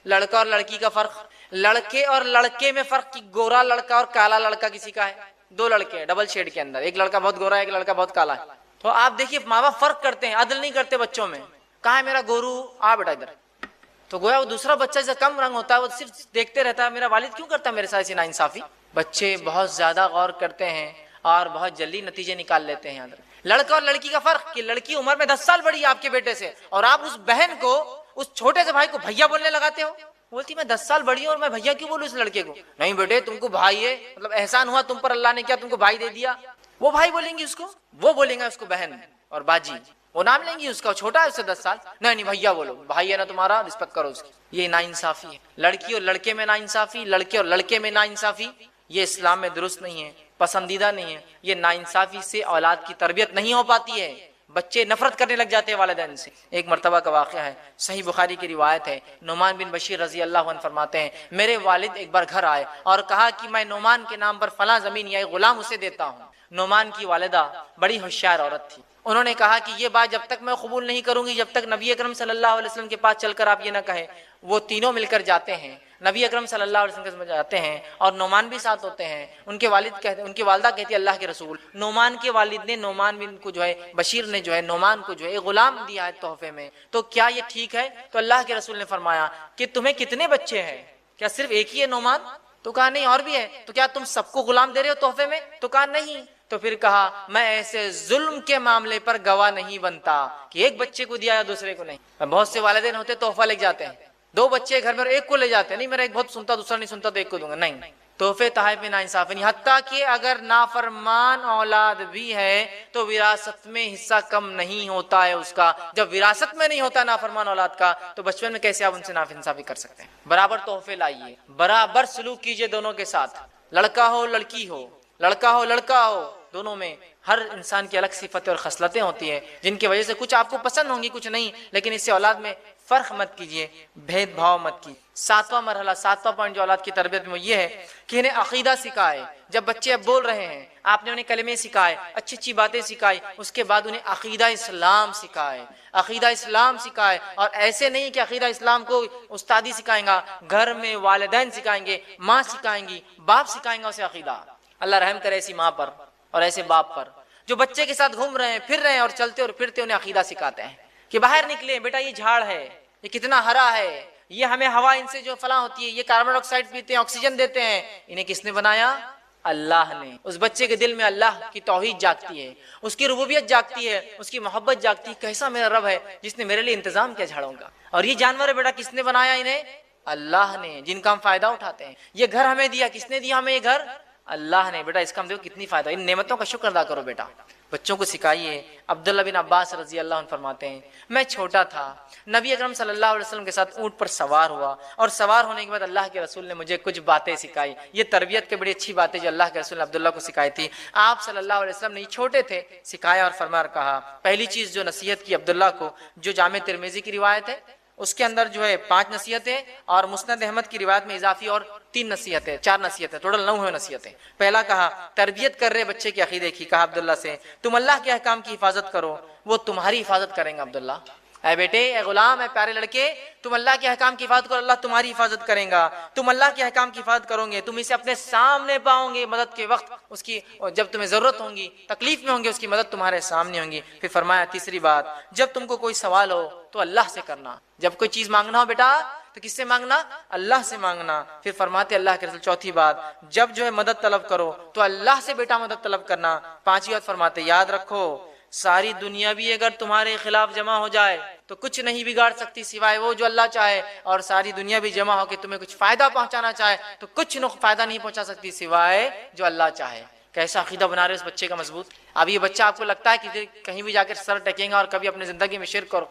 लड़का और लड़की का फर्क, लड़के और लड़के में फर्क कि गोरा लड़का और काला लड़का किसी का है, दो लड़के हैं डबल शेड के अंदर, एक लड़का बहुत गोरा है एक लड़का बहुत काला है। तो आप देखिए माँ बाप फर्क करते हैं, अदल नहीं करते बच्चों में। कहाँ है मेरा गोरू, आ बेटा इधर। तो गोया वो दूसरा बच्चा जैसे कम रंग होता है वो सिर्फ देखते रहता है, मेरा वालिद क्यों करता है मेरे साथ ऐसी नाइंसाफी। बच्चे बहुत ज्यादा गौर करते हैं और बहुत जल्दी नतीजे निकाल लेते हैं। लड़का और लड़की का फर्क कि लड़की उम्र में 10 साल बड़ी है आपके बेटे से, और आप उस बहन को, उस छोटे से भाई को भैया बोलने लगाते हो। बोलती मैं 10 साल बड़ी हूं और मैं भैया क्यों बोलूं इस लड़के को। नहीं बेटे तुमको भाई है, मतलब एहसान हुआ तुम पर, अल्लाह ने क्या तुमको भाई दे दिया। वो भाई बोलेंगी उसको, वो बोलेंगे उसको बहन और बाजी, वो नाम लेंगी उसका, छोटा है उससे 10 साल। नहीं भैया बोलो, भाई है ना तुम्हारा, रिस्पेक्ट करो उसकी। ये नाइंसाफी है। लड़की और लड़के में नाइंसाफी, लड़के और लड़के में नाइंसाफी, ये इस्लाम में दुरुस्त नहीं है, पसंदीदा नहीं है। ये नाइंसाफी से औलाद की तरबियत नहीं हो पाती है, बच्चे नफरत करने लग जाते हैं वालिदैन से। एक मरतबा का वाक़या है, सही बुखारी की रिवायत है। नुमान बिन बशीर रजी अल्लाह अन्हु फरमाते हैं, मेरे वालिद एक बार घर आए और कहा कि मैं नुमान के नाम पर फला जमीन या गुलाम उसे देता हूँ। नुमान की वालिदा बड़ी होशियार औरत थी, उन्होंने कहा कि ये बात जब तक मैं कबूल नहीं करूंगी जब तक नबी अकरम सल्लल्लाहु अलैहि वसल्लम के पास चलकर आप ये ना कहें। वो तीनों मिलकर जाते हैं, नबी अकरम सल्लल्लाहु अलैहि वसल्लम के पास जाते हैं और नोमान भी साथ होते हैं। उनके वालिद कहते, उनकी वालिदा कहती है अल्लाह के रसूल, नोमान के वालिद ने नोमान बिन को जो है, बशीर ने जो है नोमान को जो है गुलाम दिया है तोहफे में, तो क्या ये ठीक है? तो अल्लाह के रसूल ने फरमाया कि तुम्हें कितने बच्चे हैं, क्या सिर्फ एक ही है नोमान? तो कहा नहीं और भी है। तो क्या तुम सबको गुलाम दे रहे हो तोहफे में? तो कहा नहीं। तो फिर कहा मैं ऐसे जुल्म के मामले पर गवाह नहीं बनता कि एक बच्चे को दिया या दूसरे को नहीं। बहुत से वालिदैन होते तोहफा ले जाते हैं, 2 बच्चे घर में एक को ले जाते हैं, नहीं मेरा एक बहुत सुनता दूसरा नहीं सुनता तो एक को दूंगा। नहीं, तोहफे तहफ में नाइंसाफी नहीं। हत्ता कि अगर नाफरमान औलाद भी है तो विरासत में हिस्सा कम नहीं होता है उसका। जब विरासत में नहीं होता नाफरमान औलाद का तो बचपन में कैसे आप उनसे नाइंसाफी कर सकते हैं। बराबर तोहफे लाइए, बराबर सलूक कीजिए दोनों के साथ, लड़का हो लड़की हो, लड़का हो लड़का हो, दोनों में हर इंसान की अलग सिफतें और खसलतें होती हैं जिनकी वजह से कुछ आपको पसंद होंगी कुछ नहीं, लेकिन इससे औलाद में फर्क मत कीजिए, भेदभाव मत कीजिए। 7वां मरहला, 7वां पॉइंट जो औलाद की तरबियत में ये है कि इन्हें अकीदा सिखाए। जब बच्चे अब बोल रहे हैं, आपने उन्हें कलमे सिखाए, अच्छी अच्छी बातें सिखाई, उसके बाद उन्हें अकीदा इस्लाम सिखाए, अकीदा इस्लाम सिखाए। और ऐसे नहीं कि अकीदा इस्लाम को उस्तादी सिखाएंगा, घर में वालिदैन सिखाएंगे, माँ सिखाएंगी, बाप सिखाएंगा उसे अकीदा। अल्लाह रहम करे ऐसी माँ पर और ऐसे बाप पर जो बच्चे के साथ घूम रहे हैं, फिर रहे हैं और चलते और फिरते उन्हें अकीदा सिखाते हैं कि बाहर निकले बेटा, ये झाड़ है, ये कितना हरा है, ये हमें हवा इनसे जो फला होती है, ये कार्बन डाइऑक्साइड पीते हैं, ऑक्सीजन देते हैं, इन्हें किसने बनाया? अल्लाह ने। उस बच्चे के दिल में अल्लाह की तौहीद जागती है, उसकी रुबूबियत जागती है, उसकी मोहब्बत जागती है। कैसा मेरा रब है जिसने मेरे लिए इंतजाम किया झाड़ों का। और ये जानवर है बेटा, किसने बनाया इन्हें? अल्लाह ने, जिनका हम फायदा उठाते हैं। ये घर हमें दिया, किसने दिया हमें ये घर? अल्लाह ने। बेटा इसका हम देखो कितनी फायदा, इन नेमतों का शुक्र अदा करो बेटा, बच्चों को सिखाइए। अब्दुल्ला बिन अब्बास रजी अल्लाह अन्हु फरमाते हैं, मैं छोटा था, नबी अकरम सल्लल्लाहु अलैहि वसल्लम के साथ ऊंट पर सवार हुआ और सवार होने के बाद अल्लाह के रसूल ने मुझे कुछ बातें सिखाई। ये तरबियत की बड़ी अच्छी बातें जो अल्लाह के रसूल ने अब्दुल्ला को सिखाई थी। आप सल्लल्लाहु अलैहि वसल्लम ने छोटे थे, सिखाया और फरमाया, कहा पहली चीज जो नसीहत की अब्दुल्ला को, जो जामे तिरमिजी की रिवायत है उसके अंदर जो है 5 नसीहतें और मुस्नद अहमद की रिवायत में इजाफी और 3 नसीहतें, 4 नसीहतें, टोटल 9 है नसीहतें। पहला कहा तरबियत कर रहे बच्चे के अकीदे की, कहा अब्दुल्ला से तुम अल्लाह के अहकाम की हिफाजत करो, वो तुम्हारी हिफाजत करेंगे। अब्दुल्ला, ऐ बेटे, ऐ गुलाम, ऐ प्यारे लड़के, तुम अल्लाह के अहकाम की हिफाजत करो, अल्लाह तुम्हारी हिफाजत करेगा। तुम अल्लाह के अहकाम की हिफाजत करोगे, तुम इसे अपने सामने पाओगे मदद के वक्त, उसकी जब तुम्हें जरूरत होगी, तकलीफ में होंगे, उसकी मदद तुम्हारे सामने होगी। फिर फरमाया तीसरी बात, जब तुमको कोई सवाल हो तो अल्लाह से करना। जब कोई चीज मांगना हो बेटा तो किससे मांगना? अल्लाह से मांगना। फिर फरमाते अल्लाह के रसूल चौथी बात, जब जो है मदद तलब करो तो अल्लाह से बेटा मदद तलब करना। 5वीं बात फरमाते, याद रखो सारी दुनिया भी अगर तुम्हारे खिलाफ जमा हो जाए तो कुछ नहीं बिगाड़ सकती सिवाय वो जो अल्लाह चाहे, और सारी दुनिया भी जमा होकर तुम्हें कुछ फायदा पहुंचाना चाहे तो कुछ फायदा नहीं पहुंचा सकती सिवाय जो अल्लाह चाहे। कैसा अकीदा बना रहे उस बच्चे का मजबूत। अब ये बच्चा आपको लगता है कि कहीं भी जाकर सर टेकेगा और कभी अपनी जिंदगी में शिर्क और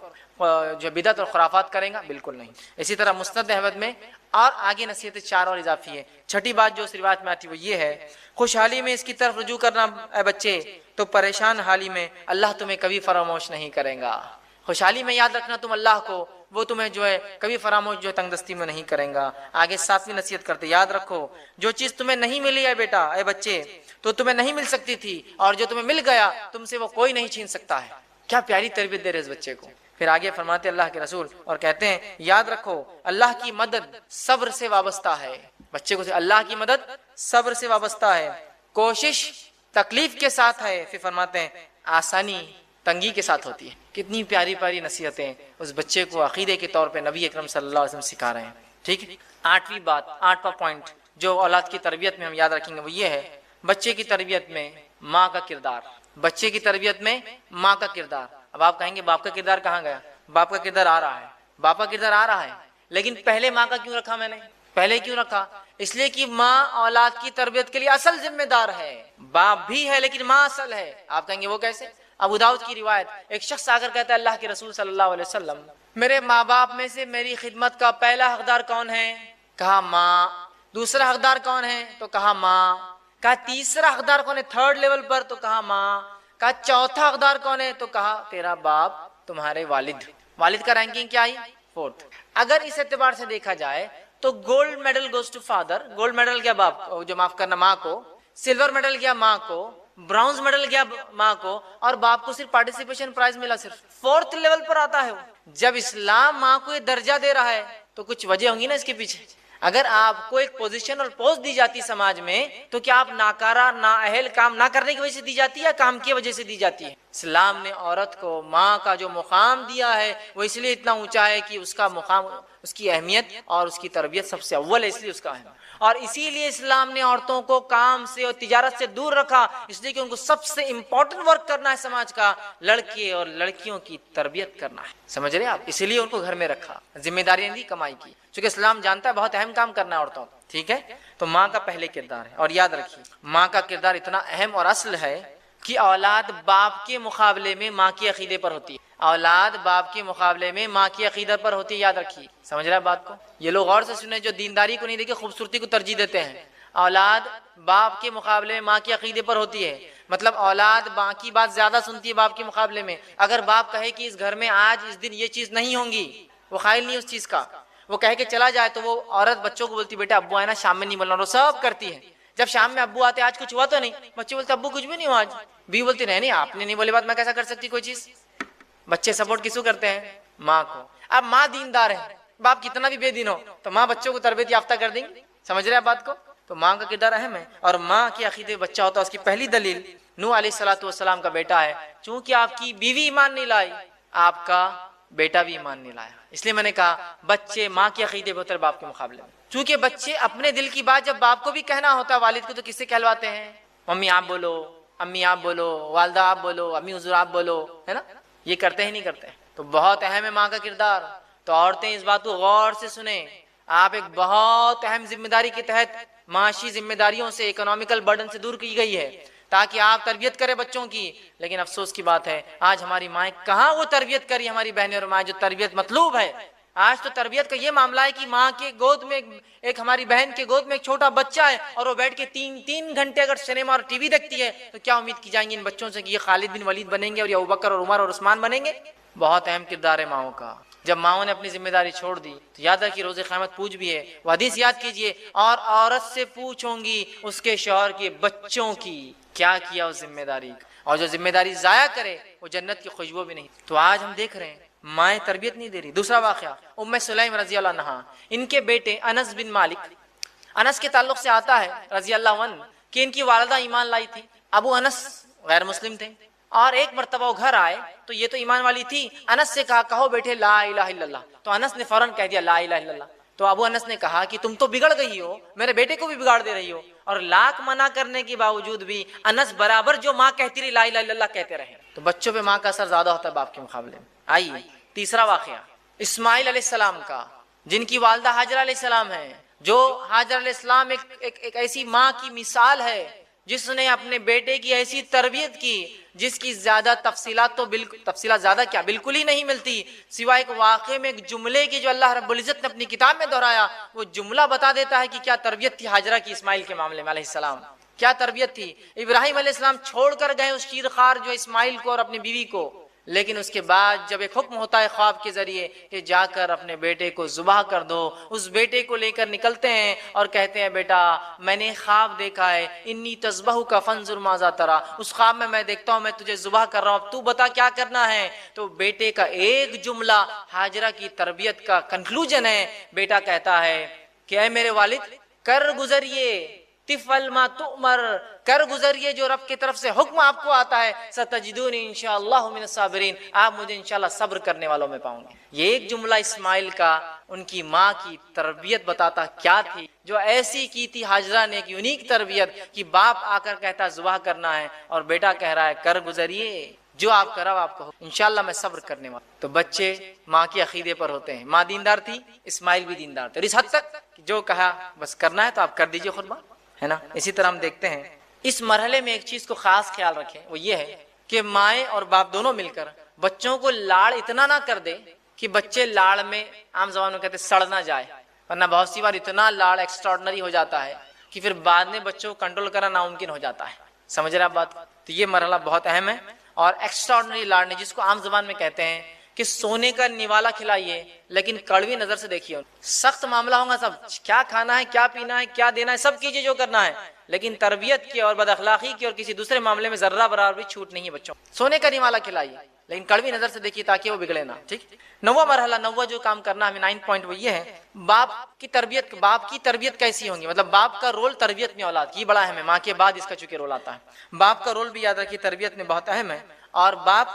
जो बिदअत और खुराफात करेगा? बिल्कुल नहीं। इसी तरह मुस्नद अहमद में और आगे नसीहतें 4 और इजाफी है। छठी बात जो इस रिवायत में आती है वो ये है, खुशहाली में इसकी तरफ रुजू करना बच्चे, तो परेशान हाली में अल्लाह तुम्हें कभी फरामोश नहीं करेगा। खुशहाली में याद रखना तुम अल्लाह को, वो तुम्हें जो है कभी फरामोश जो है तंगदस्ती में नहीं करेगा। आगे 7वीं नसीहत करते, याद रखो जो चीज तुम्हें नहीं मिली है बेटा, ए बच्चे, तो तुम्हें नहीं मिल सकती थी, और जो तुम्हें मिल गया तुमसे वो कोई नहीं छीन सकता है। क्या प्यारी तरबियत दे रहे इस बच्चे को। फिर आगे फरमाते अल्लाह के रसूल और कहते हैं, याद रखो अल्लाह की मदद सब्र से वाबस्ता है। बच्चे को अल्लाह की मदद सब्र से वाबस्ता है, कोशिश तकलीफ के साथ है, फिर फरमाते हैं आसानी तंगी के साथ होती है। कितनी प्यारी प्यारी नसीहतें उस बच्चे को अकीदे के तौर पे नबी अकरम सल्लल्लाहु अलैहि वसल्लम सिखा रहे हैं। ठीक है, 8वीं बात, 8वां पॉइंट जो औलाद की तरबियत में हम याद रखेंगे वो ये है, बच्चे की तरबियत में माँ का किरदार। बच्चे की तरबियत में माँ का किरदार। अब आप कहेंगे बाप का किरदार कहाँ गया? बाप का किरदार आ रहा है, बाप का किरदार आ रहा है, लेकिन पहले माँ का क्यों रखा मैंने? पहले क्यों रखा? इसलिए कि माँ औलाद की तरबियत के लिए असल जिम्मेदार है। बाप भी है लेकिन माँ असल है। आप कहेंगे वो कैसे? अबू दाऊद की रिवायत, एक शख्स आकर कहता है अल्लाह के रसूल सल्लल्लाहु अलैहि वसल्लम, मेरे माँ बाप में से मेरी खिदमत का पहला हकदार कौन है? कहा माँ। दूसरा हकदार कौन है? तो कहा माँ। कहा तीसरा हकदार कौन है थर्ड लेवल पर? तो कहा माँ। कहा चौथा हकदार कौन है? तो कहा तेरा बाप, तुम्हारे वालिद। वालिद का रैंकिंग क्या आई? 4th। अगर इस एतबार से देखा जाए तो gold medal goes to father. Gold medal गया बाप को, जो माफ करना माँ को, सिल्वर मेडल गया माँ को, ब्रॉन्ज मेडल गया माँ को, और बाप को सिर्फ पार्टिसिपेशन प्राइज मिला, सिर्फ 4th लेवल पर आता है वो। जब इस्लाम माँ को ये दर्जा दे रहा है तो कुछ वजह होंगी ना इसके पीछे। अगर आपको एक पोजीशन और पोस्ट दी जाती समाज में तो क्या आप नाकारा नाअहल काम ना करने की वजह से दी जाती है या काम की वजह से दी जाती है? इस्लाम ने औरत को माँ का जो मुकाम दिया है वो इसलिए इतना ऊंचा है कि उसका मुकाम, उसकी अहमियत और उसकी तरबियत सबसे अव्वल है, इसलिए उसका है। और इसीलिए इस्लाम ने औरतों को काम से और तिजारत से दूर रखा, इसलिए कि उनको सबसे इंपॉर्टेंट वर्क करना है समाज का, लड़के और लड़कियों की तरबियत करना है। समझ रहे आप? इसीलिए उनको घर में रखा, जिम्मेदारियां दी कमाई की, क्योंकि इस्लाम जानता है बहुत अहम काम करना है औरतों को। ठीक है, तो माँ का पहले किरदार है। और याद रखिए माँ का किरदार इतना अहम और असल है कि औलाद बाप के मुकाबले में माँ के अकीदे पर होती है। औलाद बाप के मुकाबले में माँ की अकीदत पर होती है। याद रखिए, समझ रहे हैं बात को? ये लोग गौर से सुने जो दीनदारी को नहीं देखे खूबसूरती को तरजीह देते हैं। औलाद बाप के मुकाबले में माँ के अकीदे पर होती है, मतलब औलाद माँ की बात ज्यादा सुनती है बाप के मुकाबले में। अगर बाप कहे कि इस घर में आज इस दिन ये चीज नहीं होंगी, वो कायल नहीं उस चीज का, वो कहे के चला जाए, तो वो औरत बच्चों को बोलती बेटा अब्बू आए ना शाम में नहीं बोलना, वो सब करती है। जब शाम में अब्बू आते आज कुछ हुआ तो नहीं, बच्चे बोलते अब्बू कुछ भी नहीं हुआ आज। भी बोलती नहीं आपने नहीं बोले बात मैं कैसा कर सकती कोई चीज। बच्चे सपोर्ट किसको करते हैं? माँ को। अब माँ दीनदार है, बाप कितना भी बेदीन हो तो माँ बच्चों को तरबियत याफ्ता कर देंगे। समझ रहे हैं बात को? तो माँ का किरदार अहम है। और माँ के अकीदे बच्चा होता है, उसकी पहली दलील नूह अलैहिस्सलातु वस्सलाम का बेटा है। चूंकि आपकी बीवी ईमान नहीं लाई, आपका बेटा भी ईमान नहीं लाया, इसलिए मैंने कहा बच्चे माँ के अकीदे पे होते हैं बाप के मुकाबले में। चूंकि बच्चे अपने दिल की बात जब बाप को भी कहना होता है, वालिद को, तो किससे कहलवाते हैं? मम्मी आप बोलो, अम्मी आप बोलो, वालदा आप बोलो, अम्मी हुजूर आप बोलो, है ना? ये करते ही नहीं करते। तो बहुत अहम है माँ का किरदार। तो औरतें इस बात को गौर से सुने, आप एक बहुत अहम जिम्मेदारी के तहत माशी जिम्मेदारियों से, इकोनॉमिकल बर्डन से दूर की गई है ताकि आप तरबियत करें बच्चों की। लेकिन अफसोस की बात है आज हमारी माएँ कहाँ वो तरबियत करी, हमारी बहनें और माएँ जो तरबियत मतलूब है। आज तो तरबियत का ये मामला है कि माँ के गोद में एक हमारी बहन के गोद में एक छोटा बच्चा है और वो बैठ के 3-3 घंटे अगर सिनेमा और टीवी देखती है, तो क्या उम्मीद की जाएंगी इन बच्चों से कि ये खालिद बिन वलीद बनेंगे और या अबू बकर और उमर और उस्मान बनेंगे? बहुत अहम किरदार है माओ का। जब माओ ने अपनी जिम्मेदारी छोड़ दी तो याद है कि रोज़े क़यामत पूछ भी है, वो हदीस याद कीजिए, और औरत से पूछूंगी उसके शौहर के बच्चों की क्या किया उस जिम्मेदारी, और जो जिम्मेदारी जाया करे वो जन्नत की खुशबू भी नहीं। तो आज हम देख रहे हैं माएँ तरबियत नहीं दे रही। दूसरा वाक़या उम्मे सुलैम रज़ी अल्लाह अन्हा, इनके बेटे अनस बिन मालिक, अनस के ताल्लुक से आता है रज़ी अल्लाह अन्हु कि इनकी वालिदा ईमान लाई थी। अबू अनस गैर मुस्लिम थे और एक मरतबा वो घर आए तो ये तो ईमान वाली थी। अनस से कहा कहो बेटे ला इलाहा इल्लल्लाह, तो अनस ने फौरन कह दिया ला इलाहा इल्लल्लाह। तो अबू अनस ने कहा कि तुम तो बिगड़ गई हो, मेरे बेटे को भी बिगाड़ दे रही हो। और लाख मना करने के बावजूद भी अनस बराबर जो माँ कहती रही ला इलाहा इल्लल्लाह कहते रहे। तो बच्चों पे माँ का असर ज्यादा होता है बाप के मुकाबले में। आइए तीसरा वाकया इस्माइल अलैहिस्सलाम का, जिनकी वालदा हाजरा अलैहिस्सलाम है, जो हाजरा अलैहिस्सलाम एक ऐसी माँ की मिसाल है जिसने अपने बेटे की ऐसी तरबियत की जिसकी ज्यादा तफसीलात तो बिल्कुल तफसीलात ज्यादा क्या बिल्कुल ही नहीं मिलती, सिवाय एक वाक़े में एक जुमले की जो अल्लाह रब्बुल इज़्ज़त ने अपनी किताब में दोहराया। वो जुमला बता देता है कि क्या तरबियत थी हाजरा की इस्माइल के मामले में अलैहिस्सलाम, क्या तरबियत थी। इब्राहिम अलैहिस्सलाम छोड़कर गए उस चीरखार जो इस्माइल को और अपनी बीवी को, लेकिन उसके बाद जब एक हुक्म होता है ख्वाब के जरिए कि जाकर अपने बेटे को जुबाह कर दो, उस बेटे को लेकर निकलते हैं और कहते हैं बेटा मैंने ख्वाब देखा है, इन्नी तज़बहु का फंजुर माज़ा तरा, उस ख्वाब में मैं देखता हूं मैं तुझे जुबाह कर रहा हूं, अब तू बता क्या करना है। तो बेटे का एक जुमला हाजरा की तरबियत का कंक्लूजन है। बेटा कहता है कि ऐ मेरे वालिद कर गुजरिए, तिफल मा तुमर, कर गुजरिए जो रब की तरफ से हुक्म आपको आता है, सतजिदूनी इंशाअल्लाह मिनस साबिरीन, आप मुझे इंशाअल्लाह सब्र करने वालों में पाऊंगे। ये एक जुमला इस्माइल का उनकी माँ की तरबियत बताता क्या थी, जो ऐसी की थी हाजरा ने एक यूनिक तरबियत कि बाप आकर कहता जुबाह करना है और बेटा कह रहा है कर गुजरिए, जो आप करो आपको इंशाअल्लाह मैं सब्र करने वाला। तो बच्चे माँ के अकीदे पर होते हैं। माँ दीनदार थी, इस्माइल भी दीनदार थे, इस हद तक जो कहा बस करना है तो आप कर दीजिए खुद, है ना। इसी तरह हम देखते हैं इस मरहले में एक चीज को खास ख्याल रखें, वो ये है कि माएँ और बाप दोनों मिलकर बच्चों को लाड़ इतना ना कर दे कि बच्चे लाड़ में, आम जबान में कहते सड़ ना जाए, वरना बहुत सी बार इतना लाड़ एक्स्ट्राऑर्डिनरी हो जाता है कि फिर बाद में बच्चों को कंट्रोल करना नामुमकिन हो जाता है। समझ रहे आप बात? तो ये मरहला बहुत अहम है। और एक्स्ट्राऑर्डिनरी लाड़ नहीं, जिसको आम जबान में कहते हैं कि सोने का निवाला खिलाइए लेकिन कड़वी नजर से देखिए, सख्त मामला होगा, सब क्या खाना है, क्या पीना है, क्या देना है, सब कीजिए जो करना है, लेकिन तरबियत की और बदअखलाकी की और किसी दूसरे मामले में जर्रा बराबर भी छूट नहीं है बच्चों। सोने का निवाला खिलाइए लेकिन कड़वी नजर से देखिए ताकि वो बिगड़े ना। ठीक, नौवा मरहला, नौवा जो काम करना हमें 9 पॉइंट वो ये है, बाप की तरबियत। बाप की तरबियत कैसी होगी, मतलब बाप का रोल तरबियत में औलाद की बड़ा अहम है। माँ के बाद इसका चूंकि रोल आता है, बाप का रोल भी याद रखिए तरबियत में बहुत अहम है। और बाप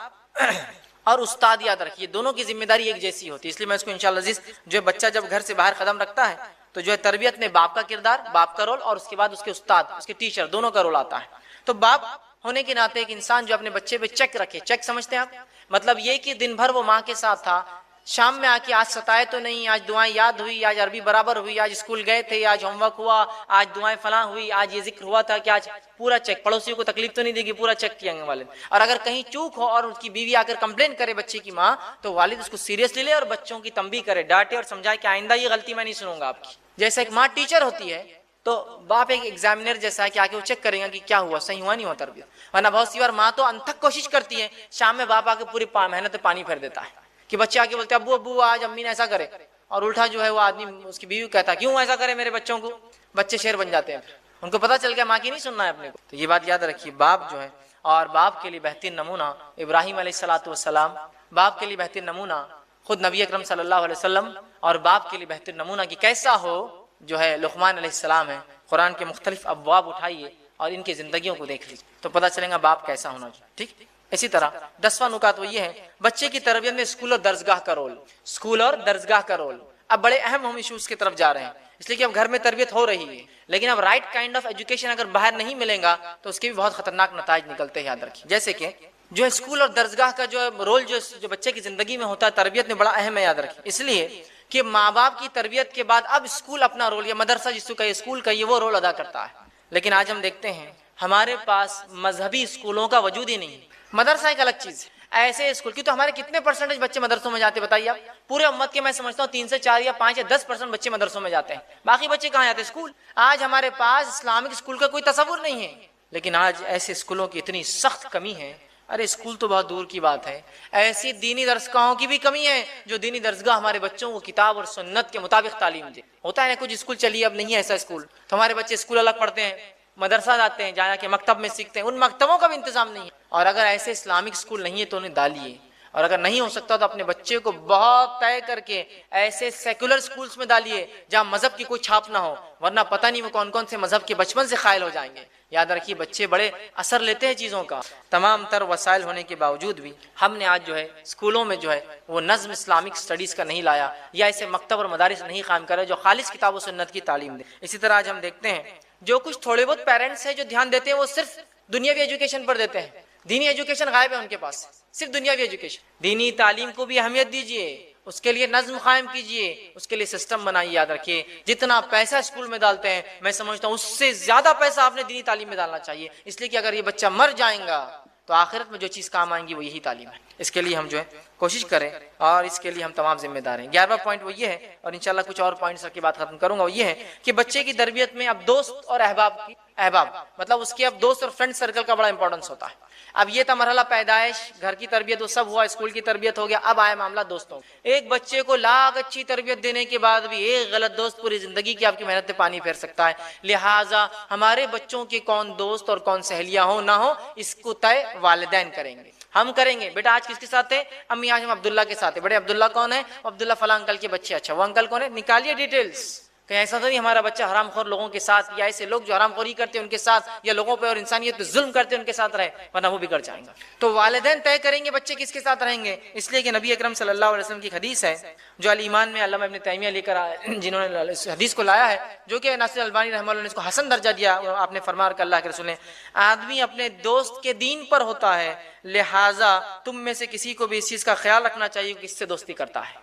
और उस्ताद याद रखिए, दोनों की जिम्मेदारी एक जैसी होती है। इसलिए मैं इसको इंशाअल्लाह जो बच्चा जब घर से बाहर कदम रखता है तो जो है तरबियत में बाप का किरदार, बाप का रोल, और उसके बाद उसके उस्ताद, उसके टीचर, दोनों का रोल आता है। तो बाप होने के नाते एक इंसान जो अपने बच्चे पे चेक रखे, चेक समझते हैं आप, मतलब ये कि दिन भर वो माँ के साथ था, शाम में आके आज सताए तो नहीं, आज दुआएं याद हुई, आज अरबी बराबर हुई, आज स्कूल गए थे, आज होमवर्क हुआ, आज दुआएं फलां हुई, आज ये जिक्र हुआ था कि आज पूरा चेक, पड़ोसियों को तकलीफ तो नहीं देगी, पूरा चेक किया वालिद। और अगर कहीं चूक हो और उसकी बीवी आकर कंप्लेन करे बच्चे की माँ, तो वालिद उसको सीरियसली ले और बच्चों की तंबी करे, डांटे और समझाए कि आइंदा ये गलती मैं नहीं सुनूंगा आपकी। जैसे एक माँ टीचर होती है तो बाप एक एग्जामिनर जैसा है कि आके वो चेक करेगा कि क्या हुआ, सही हुआ नहीं हुआ तरबियत। वरना बहुत सी बार माँ तो अनथक कोशिश करती है, शाम में बाप आके पूरी मेहनत पानी फेर देता है कि बच्चे आके बोलते हैं अब्बू अब्बू आज अम्मी ने ऐसा करे, और उल्टा जो है वो आदमी उसकी बीवी कहता है क्यों ऐसा करे मेरे बच्चों को। बच्चे शेर बन जाते हैं, उनको पता चल गया माँ की नहीं सुनना है अपने को। तो ये बात याद रखिए, बाप जो है, और बाप के लिए बेहतरीन नमूना इब्राहिम अलैहिस्सलाम, बाप के लिए बेहतरीन नमूना खुद नबी अकरम सल्लल्लाहु अलैहि वसल्लम, और बाप के लिए बेहतरीन नमूना कि कैसा हो जो है लुक़मान अलैहिस्सलाम है। कुरान के मुख्तलिफ अब्वाब उठाइए और इनकी जिंदगियों को देख लीजिए तो पता चलेगा बाप कैसा होना चाहिए। ठीक, इसी तरह 10वां नुकात वो ये है, बच्चे की तरबियत में स्कूल और दरसगाह का रोल, स्कूल और दरसगाह का रोल। अब बड़े अहम हम इशूज की तरफ जा रहे हैं, इसलिए कि अब घर में तरबियत हो रही है, लेकिन अब राइट काइंड ऑफ एजुकेशन अगर बाहर नहीं मिलेगा तो उसके भी बहुत खतरनाक नताइज निकलते हैं, याद रखिए। जैसे कि जो है स्कूल और दरसगाह का जो रोल जो बच्चे की जिंदगी में होता है तरबियत में बड़ा अहम है, याद रखिए। इसलिए कि माँ बाप की तरबियत के बाद अब स्कूल अपना रोल, या मदरसा जिसको कहिए, स्कूल कहिए, वो रोल अदा करता है। लेकिन आज हम देखते हैं हमारे पास मजहबी स्कूलों का वजूद ही नहीं। मदरसा एक अलग चीज है, ऐसे स्कूल की तो हमारे कितने परसेंटेज बच्चे मदरसों में जाते बताइए आप? पूरे उम्मत के मैं समझता हूँ 3 से 4 या 5 या 10% बच्चे मदरसों में जाते हैं, बाकी बच्चे कहाँ जाते हैं? स्कूल। आज हमारे पास इस्लामिक स्कूल का कोई तसव्वुर नहीं है, लेकिन आज ऐसे स्कूलों की इतनी सख्त कमी है, अरे स्कूल तो बहुत दूर की बात है, ऐसी दीनी दरसगाहों की भी कमी है जो दीनी दरसगाह हमारे बच्चों को किताब और सुन्नत के मुताबिक तालीम दे। होता है ना कुछ स्कूल चलिए अब नहीं है ऐसा स्कूल, तो हमारे बच्चे स्कूल अलग पढ़ते हैं, मदरसा जाते हैं, जहाँ के मकतब में सीखते हैं, उन मकतबों का भी इंतजाम नहीं है। और अगर ऐसे इस्लामिक स्कूल नहीं है तो उन्हें डालिए, और अगर नहीं हो सकता तो अपने बच्चे को बहुत तय करके ऐसे सेकुलर स्कूल्स में डालिए जहाँ मजहब की कोई छाप ना हो, वरना पता नहीं वो कौन कौन से मजहब के बचपन से कायल हो जाएंगे। याद रखिए बच्चे बड़े असर लेते हैं चीज़ों का। तमाम तर वसाइल होने के बावजूद भी हमने आज जो है स्कूलों में जो है वो नज़्म इस्लामिक स्टडीज़ का नहीं लाया, या ऐसे मकतब और मदारिस नहीं कायम करे जो खालिस किताब और सुन्नत की तालीम दे। इसी तरह आज हम देखते हैं जो कुछ थोड़े बहुत पेरेंट्स हैं जो ध्यान देते हैं वो सिर्फ दुनियावी एजुकेशन पर देते हैं, दीनी एजुकेशन गायब है उनके पास, सिर्फ दुनियावी एजुकेशन। दीनी तालीम को भी अहमियत दीजिए, उसके लिए नज्म कायम कीजिए, उसके लिए सिस्टम बनाइए। याद रखिए जितना पैसा स्कूल में डालते हैं मैं समझता हूँ उससे ज्यादा पैसा आपने दीनी तालीम में डालना चाहिए, इसलिए कि अगर ये बच्चा मर जाएगा तो आखिरत में जो चीज काम आएंगी वो यही तालीम है। इसके लिए हम जो है कोशिश करें और इसके लिए हम तमाम जिम्मेदार हैं। 11वां पॉइंट वो ये है, और इंशाल्लाह कुछ और पॉइंट्स की बात खत्म करूंगा, वो ये है कि बच्चे की तरबियत में अब दोस्त और अहबाब मतलब उसके अब दोस्त और फ्रेंड सर्कल का बड़ा इंपॉर्टेंस होता है। अब ये था मरहला पैदाइश, घर की तरबियत वो सब हुआ, स्कूल की तरबियत हो गया। अब आया मामला दोस्तों। एक बच्चे को लाख अच्छी तरबियत देने के बाद भी एक गलत दोस्त पूरी जिंदगी की आपकी मेहनत पे पानी फेर सकता है। लिहाजा हमारे बच्चों के कौन दोस्त और कौन सहेलियां हो ना हो, इसको तय वालिदैन करेंगे, हम करेंगे। बेटा आज किसके साथ है? अम्मी आज हम अब्दुल्ला के साथ है। बड़े अब्दुल्ला कौन है? अब्दुल्ला फला अंकल के बच्चे। अच्छा वो अंकल कौन है? निकालिए डिटेल्स। कहीं ऐसा तो नहीं हमारा बच्चा हरामखोर लोगों के साथ, या ऐसे लोग जो हरामखोरी करते हैं उनके साथ, या लोगों पे और इंसानियत पे जुल्म करते हैं उनके साथ रहे, वरना वो बिगड़ जाएंगे। तो वालिदैन तय करेंगे बच्चे किसके साथ रहेंगे। इसलिए कि नबी अकरम सल्लल्लाहु अलैहि वसल्लम की हदीस है जो अल ईमान में अल्लामा इब्न तैमिया लेकर आए, जिन्होंने इस हदीस को लाया है, जो कि नासिर अलबानी रहमतुल्लाह ने इसको हसन दर्जा दिया। आपने फरमाया कि अल्लाह के रसूल ने, आदमी अपने दोस्त के दीन पर होता है, लिहाजा तुम में से किसी को भी इस चीज का ख्याल रखना चाहिए कि किससे दोस्ती करता है।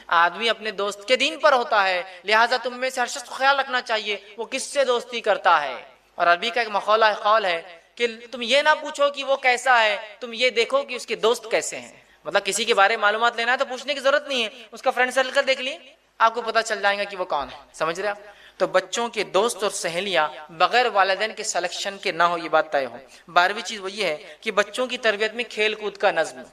आदमी अपने दोस्त के दीन पर होता है, लिहाजा तुम में से हर शख्स को ख्याल रखना चाहिए वो किससे दोस्ती करता है। और अरबी का एक मखौला कौल है कि तुम ये ना पूछो कि वो कैसा है, तुम ये देखो कि उसके दोस्त कैसे हैं। मतलब किसी के बारे में मालूमात लेना है तो पूछने की जरूरत नहीं है, उसका फ्रेंड सर्कल देख लिए, आपको पता चल जाएगा कि वो कौन है। समझ रहे आप? तो बच्चों के दोस्त और सहेलियां बगैर वालिदैन के सिलेक्शन के ना हो, ये बात तय हो। 12वीं चीज वो ये है कि बच्चों की तरबियत में खेल कूद का नज्म।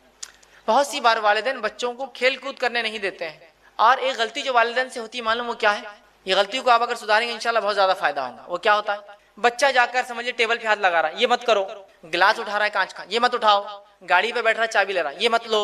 बहुत सी बार वालिदैन बच्चों को खेल कूद करने नहीं देते हैं, और एक गलती जो वालिदैन से होती है मालूम वो क्या है? ये गलती को आप अगर सुधारेंगे इंशाल्लाह बहुत ज्यादा फायदा होगा। वो क्या होता है? बच्चा जाकर समझिए टेबल पे हाथ लगा रहा है, ये मत करो। गिलास उठा रहा है कांच का, ये मत उठाओ। गाड़ी पे बैठ रहा है, चाबी ले रहा है, ये मत लो।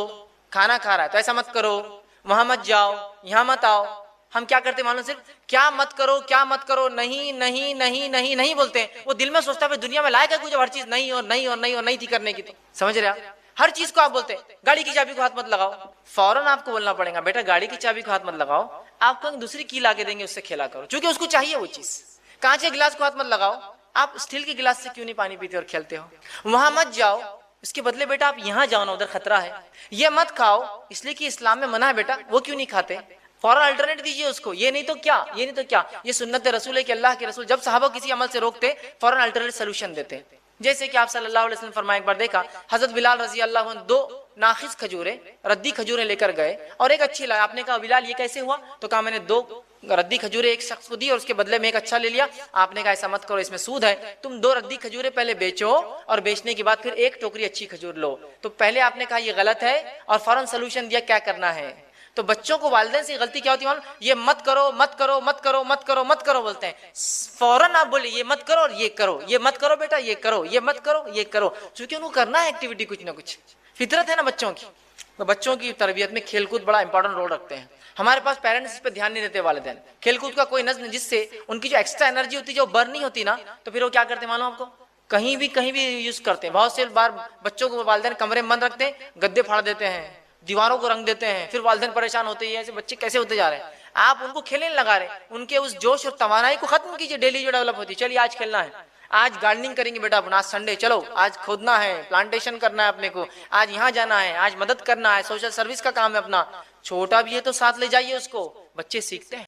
खाना खा रहा है तो ऐसा मत करो, वहां मत जाओ, यहाँ मत आओ। हम क्या करते मालूम? सिर्फ क्या मत करो, क्या मत करो, नहीं नहीं नहीं नहीं नहीं बोलते हैं। वो दिल में सोचता है दुनिया में लायक है कुछ, हर चीज नहीं और नहीं और नहीं और नहीं थी करने की। तो समझ रहे आप? हर चीज को आप बोलते हैं गाड़ी की चाबी को हाथ मत लगाओ, फौरन आपको बोलना पड़ेगा बेटा गाड़ी की चाबी को हाथ मत लगाओ, आपको दूसरी की ला के देंगे, उससे खेला करो, क्योंकि उसको चाहिए वो चीज। कांच के गिलास को हाथ मत लगाओ, आप स्टील के गिलास से क्यों नहीं पानी पीते और खेलते हो? वहां मत जाओ, इसके बदले बेटा आप यहाँ जाओ ना, उधर खतरा है। ये मत खाओ, इसलिए कि इस्लाम में मना है बेटा, वो क्यों नहीं खाते? फौरन अल्टरनेट दीजिए उसको। ये नहीं तो क्या, ये नहीं तो क्या, ये सुन्नत रसूल है कि अल्लाह के रसूल जब सहाबा किसी अमल से रोकते फौरन अल्टरनेट सोल्यूशन देते। जैसे कि आप सल्लल्लाहु अलैहि वसल्लम फरमाया, एक बार देखा हजरत बिलाल रजी अल्लाह अन्हु 2 नाखिस खजूरें, रद्दी खजूरें लेकर गए और एक अच्छी लाई। आपने कहा बिलाल ये कैसे हुआ? तो कहा मैंने 2 रद्दी खजूरें एक शख्स को दी और उसके बदले में एक अच्छा ले लिया। आपने कहा ऐसा मत करो, इसमें सूद है, तुम 2 रद्दी खजूरें पहले बेचो और बेचने के बाद फिर 1 टोकरी अच्छी खजूर लो। तो पहले आपने कहा ये गलत है और फौरन सोल्यूशन दिया क्या करना है। तो बच्चों को वालिदैन से गलती क्या होती है? ये मत करो मत करो मत करो मत करो मत करो बोलते हैं, फौरन आप बोले ये मत करो और ये करो, ये मत करो बेटा ये करो, ये मत करो ये करो, क्योंकि उनको करना है एक्टिविटी कुछ ना कुछ, फितरत है ना बच्चों की। तो बच्चों की तरबियत में खेलकूद बड़ा इंपॉर्टेंट रोल रखते हैं। हमारे पास पेरेंट्स इस पे ध्यान नहीं देते वालिदैन, खेलकूद का कोई नज्म जिससे उनकी जो एक्स्ट्रा एनर्जी होती है जो बर्न नहीं होती ना, तो फिर वो क्या करते हैं मालूम आपको? कहीं भी यूज करते हैं। बहुत से बार बच्चों को वालिदैन कमरे में बंद रखते हैं, गद्दे फाड़ देते हैं, दीवारों को रंग देते हैं, फिर वालिदैन परेशान होते हैं ऐसे बच्चे कैसे होते जा रहे हैं। आप उनको खेलने लगा रहे, उनके उस जोश और तवानाई को खत्म कीजिए डेली जो डेवलप होती है। चलिए आज खेलना है, आज गार्डनिंग करेंगे बेटा, आज संडे, चलो आज खोदना है, प्लांटेशन करना है अपने को, आज यहाँ जाना है, आज मदद करना है, सोशल सर्विस का काम है अपना। छोटा भी है तो साथ ले जाइए उसको, बच्चे सीखते हैं।